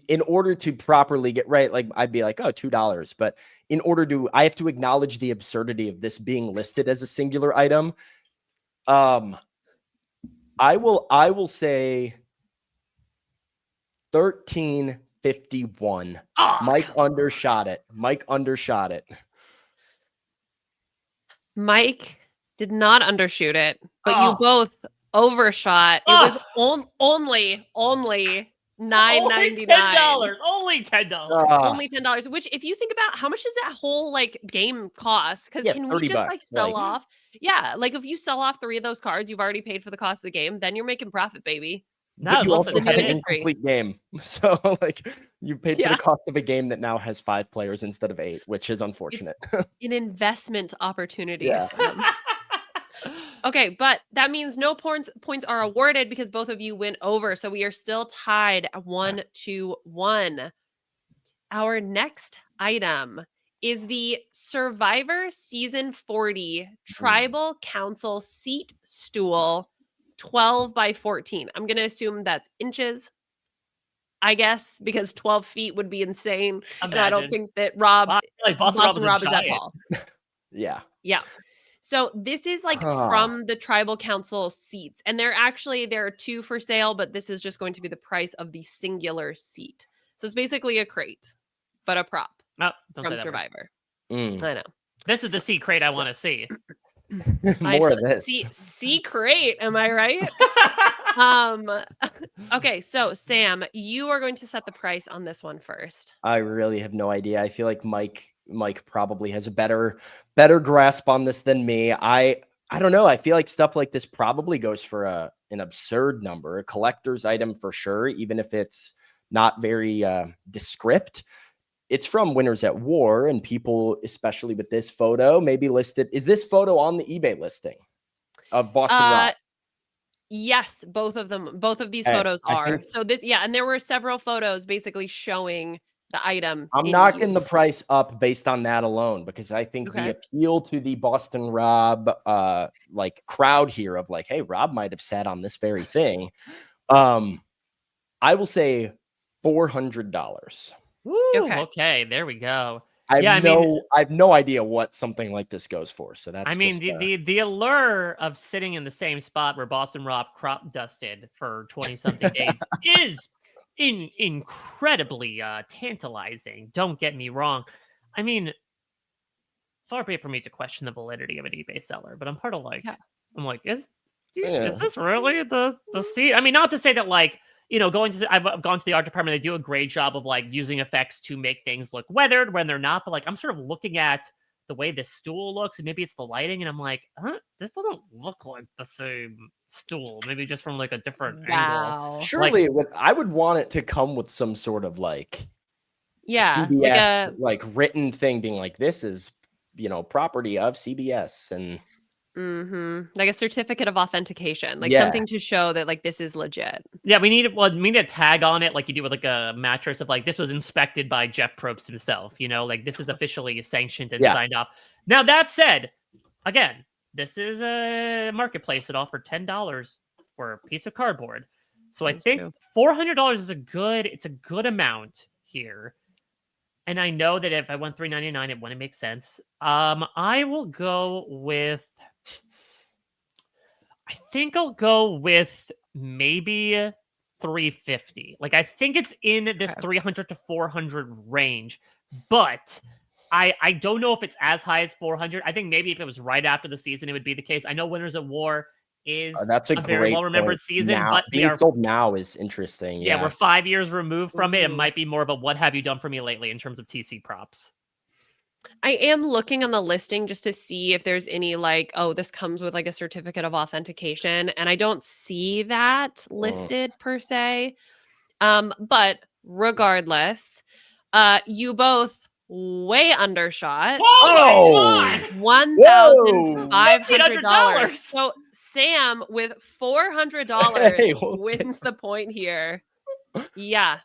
in order to properly get right, like I'd be like, oh, $2. But in order to, I have to acknowledge the absurdity of this being listed as a singular item. I will say 13.51. Oh, Mike undershot it. Mike undershot it. Mike did not undershoot it, but you Oh. both overshot. It was Oh. only only $9.99. $10. Only $10. Only $10. Which, if you think about how much does that whole like game cost? Because Yeah, can we 30 just bucks, like sell like- off? Yeah, like if you sell off 3 of those cards, you've already paid for the cost of the game. Then you're making profit, baby. No, But you also the new had an industry. incomplete game. So like you paid for Yeah. the cost of a game that now has 5 players instead of 8, which is unfortunate. An investment opportunity. Yeah. Sam. Okay, but that means no points are awarded because both of you went over. So we are still tied at 1-1. Our next item is the Survivor Season 40 Tribal Council Seat Stool 12 by 14. I'm going to assume that's inches, I guess, because 12 feet would be insane. And I don't Imagine. think that Rob, Wow, I feel like Boston Rob is is that giant. tall. Yeah. Yeah. So this is like Huh. from the tribal council seats. And there are 2 for sale, but this is just going to be the price of the singular seat. So it's basically a crate, but a prop No, don't from say that word. Survivor. Mm. I know. This is the sea crate I want to see. More of this. See crate, am I right? Okay, so Sam, you are going to set the price on this one first. I really have no idea. I feel like Mike probably has a better grasp on this than me. I don't know. I feel like stuff like this probably goes for an absurd number, a collector's item for sure, even if it's not very descript. It's from Winners at War, and people, especially with this photo, maybe listed. Is this photo on the eBay listing of Boston Rock? Yes, both of them. Both of these Okay, photos I are. think- So this, yeah, and there were several photos basically showing the item. I'm in knocking the use. price up based on that alone, because I think the Okay. appeal to the Boston Rob like crowd here of like, hey, Rob might have sat on this very thing. I will say $400. Okay, there we go. I Yeah, have I have no idea what something like this goes for. So that's I mean, just, the allure of sitting in the same spot where Boston Rob crop dusted for 20-something days is incredibly tantalizing. Don't get me wrong. I mean, far be it for me to question the validity of an eBay seller, but I'm part of like, Yeah. I'm like, is Yeah. this really the seed? I mean, not to say that like, going to I've gone to the art department. They do a great job of like using effects to make things look weathered when they're not. But like, I'm sort of looking at the way this stool looks, and maybe it's the lighting, and I'm like, this doesn't look like the same stool. Maybe just from like a different angle. Wow. Surely I would want it to come with some sort of like Yeah. CBS like written thing being like, this is, property of CBS and Like a certificate of authentication, like Yeah. something to show that like this is legit. Yeah, we need a tag on it like you do with like a mattress of like this was inspected by Jeff Probst himself, like this is officially sanctioned and Yeah. signed off. Now that said, again, this is a marketplace that offered $10 for a piece of cardboard. So I That's think true. $400 is a good amount here. And I know that if I went $399, it wouldn't make sense. I will go with I think I'll go with maybe 350. Like I think it's in this Okay. 300 to 400 range, but I don't know if it's as high as 400. I think maybe if it was right after the season, it would be the case. I know Winners at War is that's a very great well remembered point. season, Now, but being sold now is interesting. yeah, we're 5 years removed from it. It Mhm. might be more of a what have you done for me lately in terms of TC props. I am looking on the listing just to see if there's any like, oh, this comes with like a certificate of authentication, and I don't see that listed per se. But regardless, you both way undershot. Oh my god! $1,500. So Sam with $400 Hey, well, wins the point here. Yeah.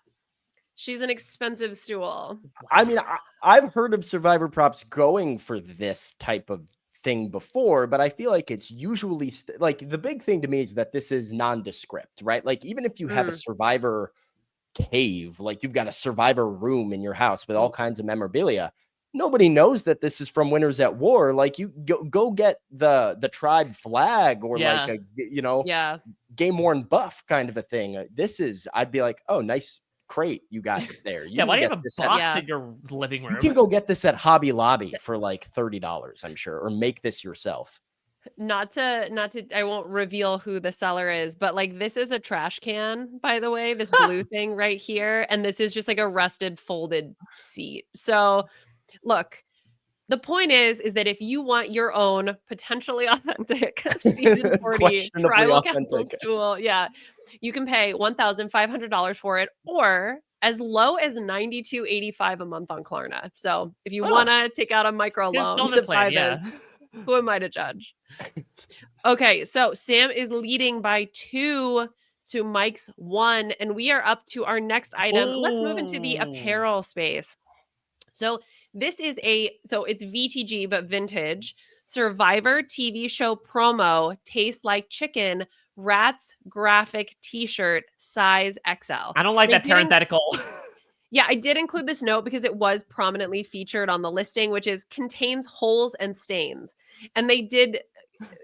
She's an expensive stool. I mean, I've heard of Survivor props going for this type of thing before, but I feel like it's usually like the big thing to me is that this is nondescript, right? Like even if you have a Survivor cave, like you've got a Survivor room in your house with all kinds of memorabilia, nobody knows that this is from Winners at War. Like you go get the tribe flag or like a game worn buff kind of a thing. I'd be like, oh, nice crate you got there. Yeah, why do you have a box in your living room? You can go get this at Hobby Lobby for like $30, I'm sure, or make this yourself. Not to I won't reveal who the seller is, but like this is a trash can, by the way, this blue thing right here, and this is just like a rusted folded seat. So look, the point is that if you want your own potentially authentic season 40 tribal council stool, you can pay $1,500 for it, or as low as $92.85 a month on Klarna. So if you want to take out a micro loan to buy this, who am I to judge? Okay, so Sam is leading by 2 to Mike's 1, and we are up to our next item. Let's move into the apparel space. So this is it's VTG, but vintage Survivor TV show promo, Tastes Like Chicken, Rats graphic t-shirt, size XL. I don't like that parenthetical. Yeah, I did include this note because it was prominently featured on the listing, which is contains holes and stains. And they did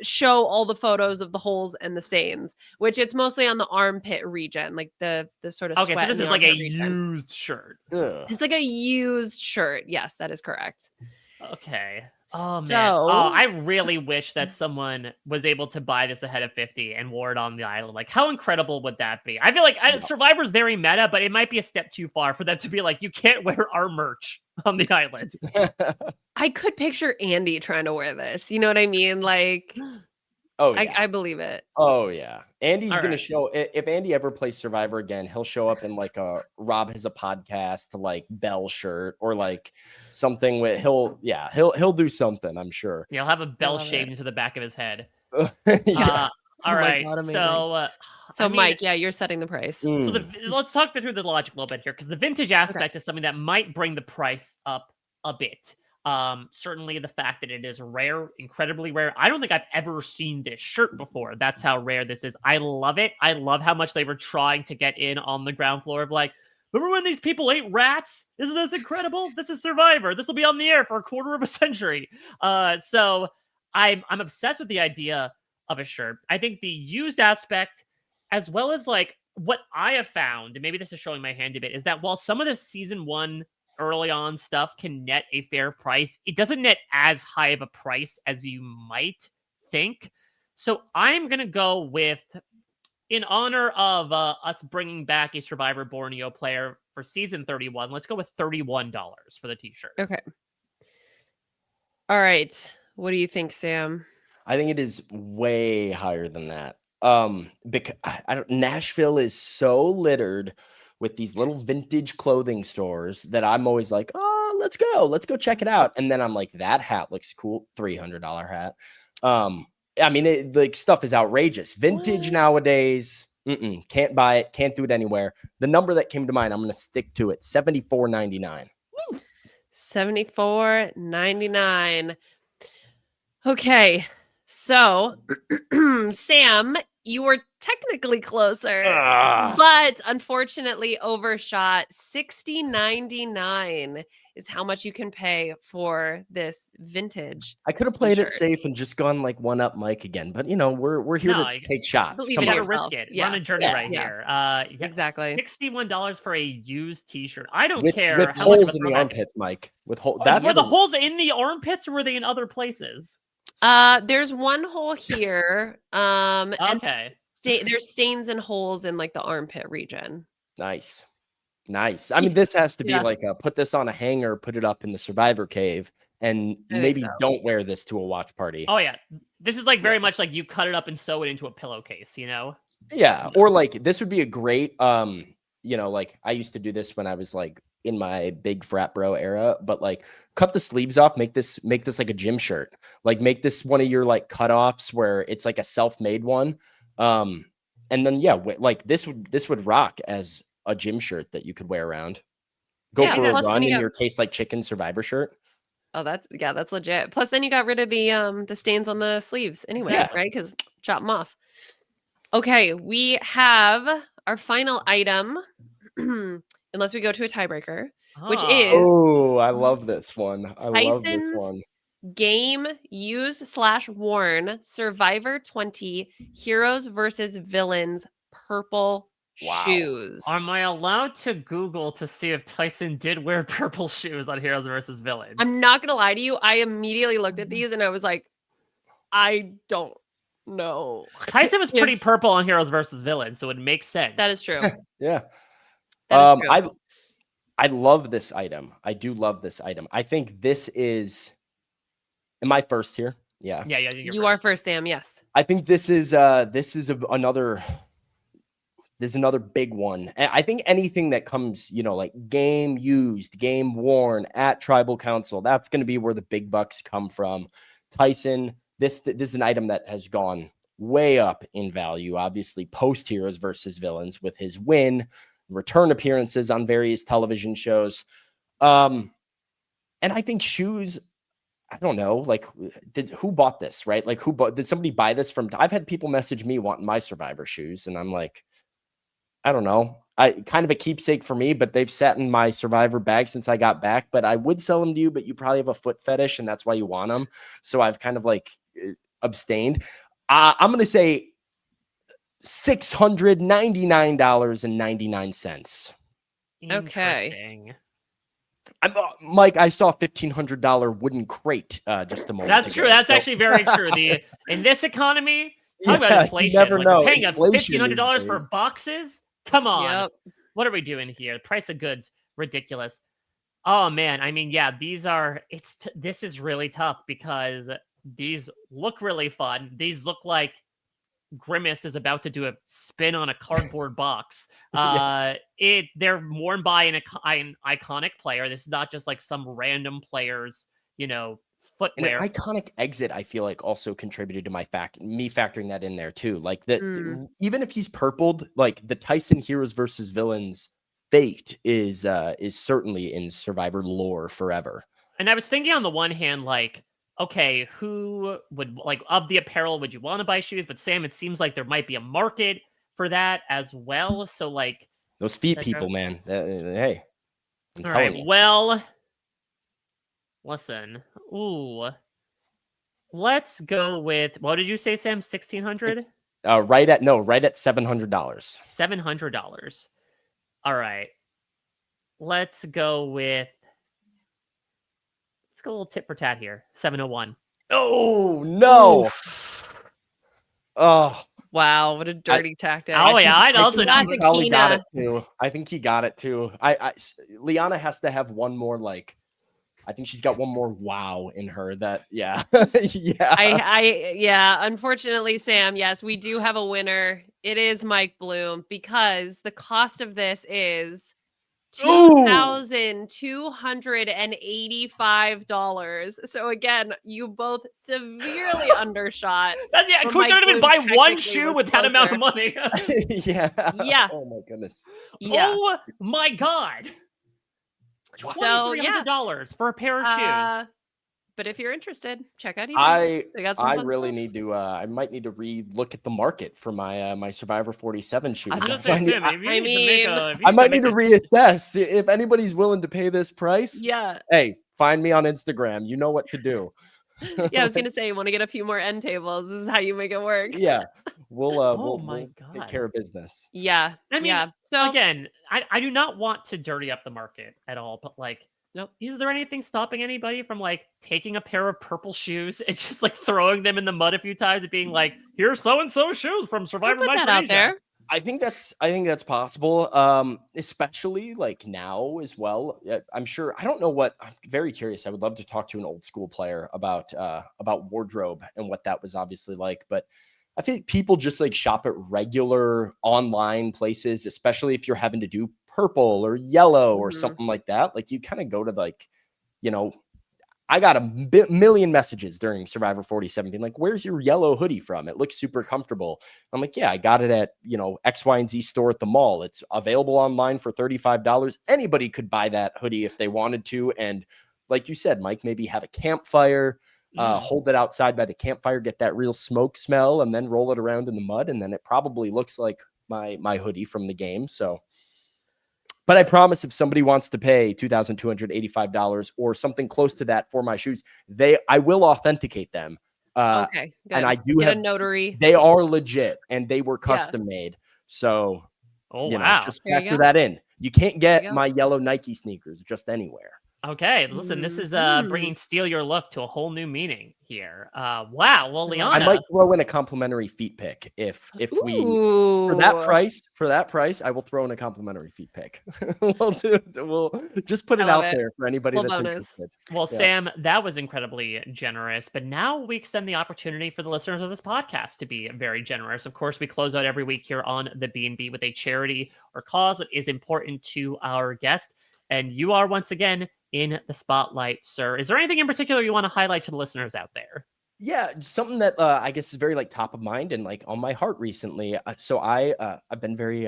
show all the photos of the holes and the stains, which it's mostly on the armpit region, like the sort of sweat. Okay, so this is like a used shirt. It's like a used shirt. Yes, that is correct. Okay. Oh man. I really wish that someone was able to buy this ahead of 50 and wore it on the island. Like, how incredible would that be? I feel like Survivor's very meta, but it might be a step too far for them to be like, you can't wear our merch on the island. I could picture Andy trying to wear this. You know what I mean? Like, I believe it. Oh yeah. Andy's going to show, if Andy ever plays Survivor again, he'll show up in like a Rob Has a Podcast, like bell shirt or like something with he'll do something, I'm sure. He'll have a bell shaved into the back of his head. All right. God, so Mike, you're setting the price. So let's talk through the logic a little bit here, because the vintage aspect is something that might bring the price up a bit. Certainly the fact that it is rare, incredibly rare. I don't think I've ever seen this shirt before. That's how rare this is. I love it. I love how much they were trying to get in on the ground floor of like, remember when these people ate rats? Isn't this incredible? This is Survivor. This will be on the air for a quarter of a century. So I'm obsessed with the idea of a shirt. I think the used aspect, as well as like what I have found, and maybe this is showing my hand a bit, is that while some of the season 1 early on stuff can net a fair price. It doesn't net as high of a price as you might think. So I'm going to go with, in honor of us bringing back a Survivor Borneo player for season 31, let's go with $31 for the t-shirt. Okay. All right. What do you think, Sam? I think it is way higher than that. Because Nashville is so littered with these little vintage clothing stores that I'm always like, oh, let's go check it out. And then I'm like, that hat looks cool, $300 hat. I mean, like stuff is outrageous. Vintage nowadays, can't buy it, can't do it anywhere. The number that came to mind, I'm going to stick to it, $74.99. $74.99. Okay, so Sam, you were technically closer, but unfortunately overshot. $60.99 is how much you can pay for this vintage. I could have played it t-shirt. safe and just gone like one up Mike again, but you know, we're here to take shots. believe You Come in gotta on. yourself. risk it. Yeah. We're on a journey right here. Yeah, Exactly. $61 for a used t-shirt. I don't With care with how much of a holes in the throwback it armpits, Mike. With is. that's Were the holes in the armpits or were they in other places? There's one hole here. And Okay. there's stains and holes in like the armpit region. nice. I mean, this has to be Yeah. like put this on a hanger, put it up in the Survivor cave, and I think maybe so. don't wear this to a watch party. Oh yeah. This is like very much like you cut it up and sew it into a pillowcase, you know? Yeah, or like this would be a great you know, like I used to do this when I was like in my big frat bro era, but like cut the sleeves off, make this like a gym shirt. Like make this one of your like cutoffs where it's like a self-made one. And then yeah, like this would rock as a gym shirt that you could wear around. Go for a plus then run you in got- your Taste Like Chicken Survivor shirt. Oh, that's legit. Plus, then you got rid of the stains on the sleeves anyway, Yeah. right? Because chop them off. Okay, we have our final item, unless we go to a tiebreaker, which is Oh, I love this one. I love this Tyson's one. game used/worn Survivor 20 Heroes versus Villains purple Wow. shoes. Am I allowed to Google to see if Tyson did wear purple shoes on Heroes versus Villains? I'm not gonna lie to you. I immediately looked at these and I was like, I don't know. Tyson was pretty purple on Heroes versus Villains, so it makes sense. That is true. Yeah. That is true. I love this item. I do love this item. I think this is. Am I first here? Yeah. Yeah. You are first, Sam. Yes. I think this is another. There's another big one. I think anything that comes, you know, like game used, game worn at Tribal Council, that's going to be where the big bucks come from. Tyson, this is an item that has gone way up in value, obviously post Heroes versus Villains with his win, return appearances on various television shows. And I think shoes, I don't know, like who bought this, right? Like did somebody buy this from? I've had people message me wanting my Survivor shoes, and I'm like, I don't know. I kind of a keepsake for me, but they've sat in my Survivor bag since I got back. But I would sell them to you, but you probably have a foot fetish, and that's why you want them. So I've kind of like abstained. I'm gonna say $699.99. Interesting. Mike, I saw a $1,500 wooden crate just a moment That's ago. true. That's actually very true. In this economy, talk about inflation. You never know. We're paying Inflation $1,500 these for days. boxes? Come on. Yep. What are we doing here? Price of goods, ridiculous. Oh man, I mean, yeah, these are. This is really tough because these look really fun. These look like Grimace is about to do a spin on a cardboard box. Yeah. They're worn by an iconic player. This is not just like some random player's, you know, And footwear. an iconic exit, I feel like, also contributed to me factoring that in there too. Like that, even if he's purpled, like the Tyson Heroes versus Villains fate is certainly in Survivor lore forever. And I was thinking on the one hand, like, okay, who would like of the apparel would you want to buy shoes? But Sam, it seems like there might be a market for that as well. So like Those feet people, man. Hey, I'm all telling right, you. well, listen. Ooh. Let's go with what did you say, Sam? 1,600? Right at $700. $700. All right. Let's go with go a little tit for tat here. 701. Oh no! Oof. Oh, Wow, what a dirty tactic. Oh, yeah, I know. think It's an he probably got Kina. it too. I think he got it too. Liana has to have one more like. I think she's got one more wow in her. That yeah, yeah. Yeah, unfortunately, Sam, yes, we do have a winner. It is Mike Bloom because the cost of this is Ooh! $2,285. So again, you both severely undershot. That's, yeah, but we Mike couldn't even Bloom buy one technically shoe was with that amount of closer. money. Yeah. Yeah. Oh my goodness. Yeah. Oh my god. So yeah, $2,300 for a pair of shoes. but if you're interested, check out eBay. They got some I fun really stuff. need to I might need to re-look at the market for my my Survivor 47 shoes. I was gonna I say, might need- Sam, if you I need to make mean, a, if you I need might to need to make a- reassess. If anybody's willing to pay this price, Yeah. hey, find me on Instagram. You know what to do. Yeah, I was gonna say, want to get a few more end tables. This is how you make it work. Yeah. We'll Oh my we'll take god. care of business. Yeah. I mean, yeah. So again, I do not want to dirty up the market at all, but like, Nope. is there anything stopping anybody from like taking a pair of purple shoes and just like throwing them in the mud a few times and being like, here's so and so shoes from I'll Survivor put that out Micronesia? there. I think that's possible. Especially like now as well. I'm sure. I don't know what. I'm very curious. I would love to talk to an old school player about wardrobe and what that was obviously like. But I think people just like shop at regular online places, especially if you're having to do purple or yellow or Mhm. something like that. Like you kind of go to like, you know, I got a million messages during Survivor 47 being like, where's your yellow hoodie from? It looks super comfortable. I'm like, yeah, I got it at, you know, X, Y, and Z store at the mall. It's available online for $35. Anybody could buy that hoodie if they wanted to. And like you said, Mike, maybe have a campfire, hold it outside by the campfire, get that real smoke smell, and then roll it around in the mud. And then it probably looks like my hoodie from the game. So, but I promise if somebody wants to pay $2,285 or something close to that for my shoes, I will authenticate them. Okay, good. And I do Get have a notary. they are legit and they were Yeah. custom made. So, Oh, you know, wow. just There you factor go. that in. You can't There you get go. my yellow Nike sneakers just anywhere. Okay, listen, this is Mhm. bringing Steal Your Look to a whole new meaning here. Wow, well, love Liana. I might throw in a complimentary feet pick if we for that price, I will throw in a complimentary feet pick. We'll just put I it love out it. there for anybody Little that's bonus. interested. Well, Yeah. Sam, that was incredibly generous. But now we extend the opportunity for the listeners of this podcast to be very generous. Of course, we close out every week here on the B&B with a charity or cause that is important to our guest. And you are once again in the spotlight, sir. Is there anything in particular you want to highlight to the listeners out there? Yeah, something that I guess is very like top of mind and like on my heart recently. So I've been very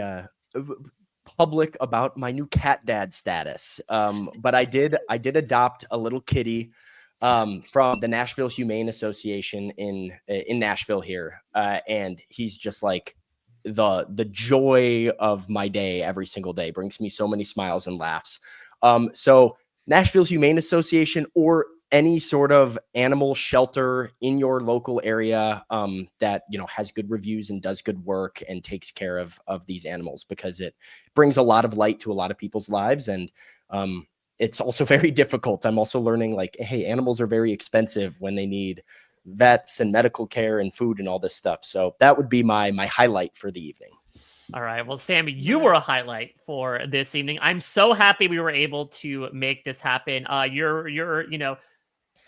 public about my new cat dad status. But I did adopt a little kitty from the Nashville Humane Association in Nashville here, and he's just like the joy of my day every single day. Brings me so many smiles and laughs. So Nashville Humane Association or any sort of animal shelter in your local area that has good reviews and does good work and takes care of these animals, because it brings a lot of light to a lot of people's lives. And it's also very difficult. I'm also learning like, hey, animals are very expensive when they need vets and medical care and food and all this stuff. So that would be my highlight for the evening. All right. Well, Sammy, you were a highlight for this evening. I'm so happy we were able to make this happen. Your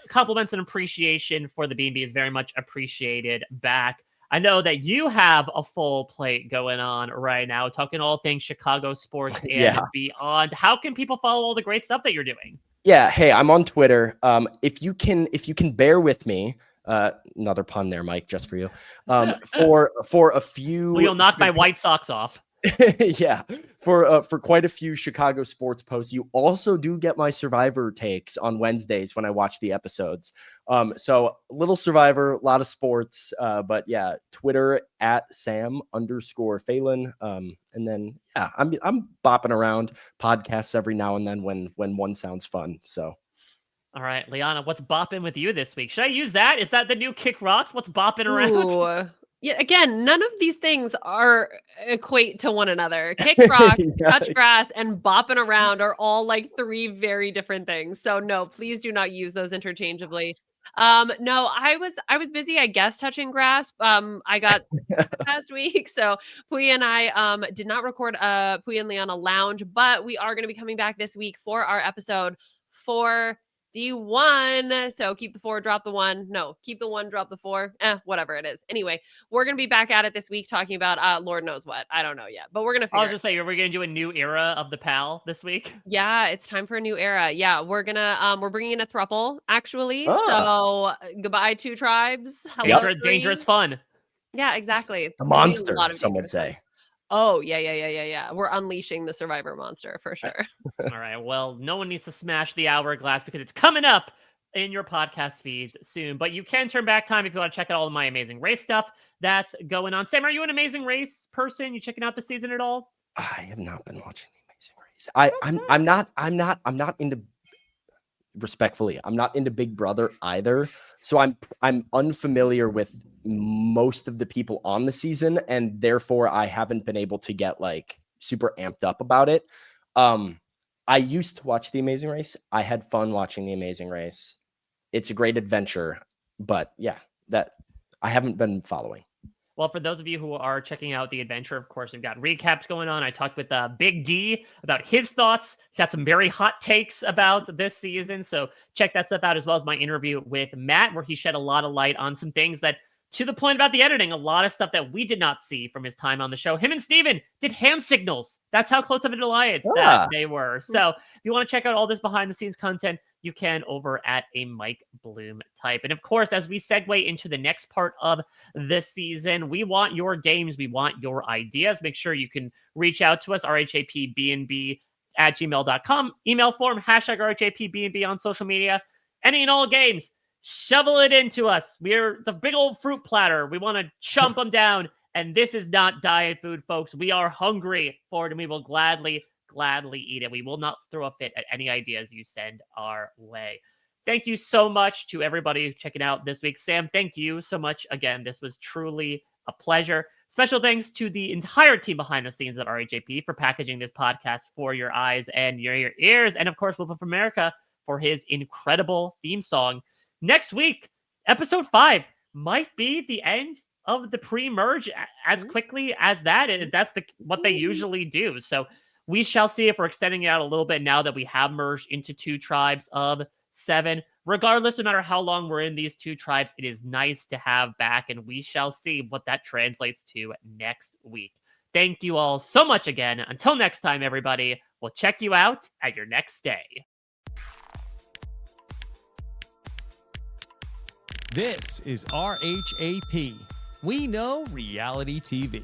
compliments and appreciation for the B&B is very much appreciated back. I know that you have a full plate going on right now, talking all things Chicago sports and Yeah. beyond. How can people follow all the great stuff that you're doing? Yeah. Hey, I'm on Twitter. If you can bear with me, another pun there, Mike, just for you. For a few, Well, you'll knock my White Sox off. Yeah, for quite a few Chicago sports posts. You also do get my Survivor takes on Wednesdays when I watch the episodes. So little Survivor, a lot of sports. But yeah, Twitter at Sam_Phalen. And then yeah, I'm bopping around podcasts every now and then when one sounds fun. So. All right, Liana, what's bopping with you this week? Should I use that? Is that the new Kick Rocks? What's bopping around? Ooh, Yeah, again, none of these things are equate to one another. Kick rocks, Yeah. touch grass, and bopping around are all like 3 very different things. So no, please do not use those interchangeably. No, I was busy, I guess, touching grass. I got past week. So Puya and I did not record Puya and Liana Lounge, but we are going to be coming back this week for our episode 4D1. So keep the 4, drop the 1. No, keep the 1, drop the 4. Whatever it is. Anyway, we're going to be back at it this week talking about Lord knows what. I don't know yet, but we're going to I was figure it. just saying, we're going to do a new era of the PAL this week. Yeah, it's time for a new era. Yeah, we're bringing in a thruple actually. Ah. So goodbye 2 tribes. Hello Dangerous, 3. dangerous fun. Yeah, exactly. It's The gonna be a monster, lot of some would dangerous fun. say. Oh, yeah. We're unleashing the survivor monster for sure. All right. Well, no one needs to smash the hourglass because it's coming up in your podcast feeds soon. But you can turn back time if you want to check out all of my Amazing Race stuff that's going on. Sam, are you an Amazing Race person? You checking out the season at all? I have not been watching the Amazing Race. I'm not into, respectfully, I'm not into Big Brother either. So I'm unfamiliar with most of the people on the season, and therefore I haven't been able to get like super amped up about it. I used to watch The Amazing Race. I had fun watching The Amazing Race. It's a great adventure, but yeah, that I haven't been following. Well, for those of you who are checking out the adventure, of course, we've got recaps going on. I talked with Big D about his thoughts. Got some very hot takes about this season. So check that stuff out, as well as my interview with Matt, where he shed a lot of light on some things that, to the point about the editing, a lot of stuff that we did not see from his time on the show. Him and Steven did hand signals. That's how close of an alliance that they were. So if you want to check out all this behind the scenes content, you can over at a Mike Bloom type. And of course, as we segue into the next part of this season, we want your games. We want your ideas. Make sure you can reach out to us, RHAPBNB at gmail.com. Email form, hashtag RHAPBNB on social media. Any and all games, shovel it into us. We're the big old fruit platter. We want to chomp them down. And this is not diet food, folks. We are hungry for it, and we will gladly eat it. We will not throw a fit at any ideas you send our way. Thank you so much to everybody checking out this week. Sam, thank you so much again. This was truly a pleasure. Special thanks to the entire team behind the scenes at RHAP for packaging this podcast for your eyes and your ears. And of course, Wolf of America for his incredible theme song. Next week, episode 5 might be the end of the pre-merge as quickly as that. And that's what they usually do. So we shall see if we're extending it out a little bit now that we have merged into 2 tribes of 7. Regardless, no matter how long we're in these 2 tribes, it is nice to have back, and we shall see what that translates to next week. Thank you all so much again. Until next time, everybody, we'll check you out at your next stay. This is RHAP. We know reality TV.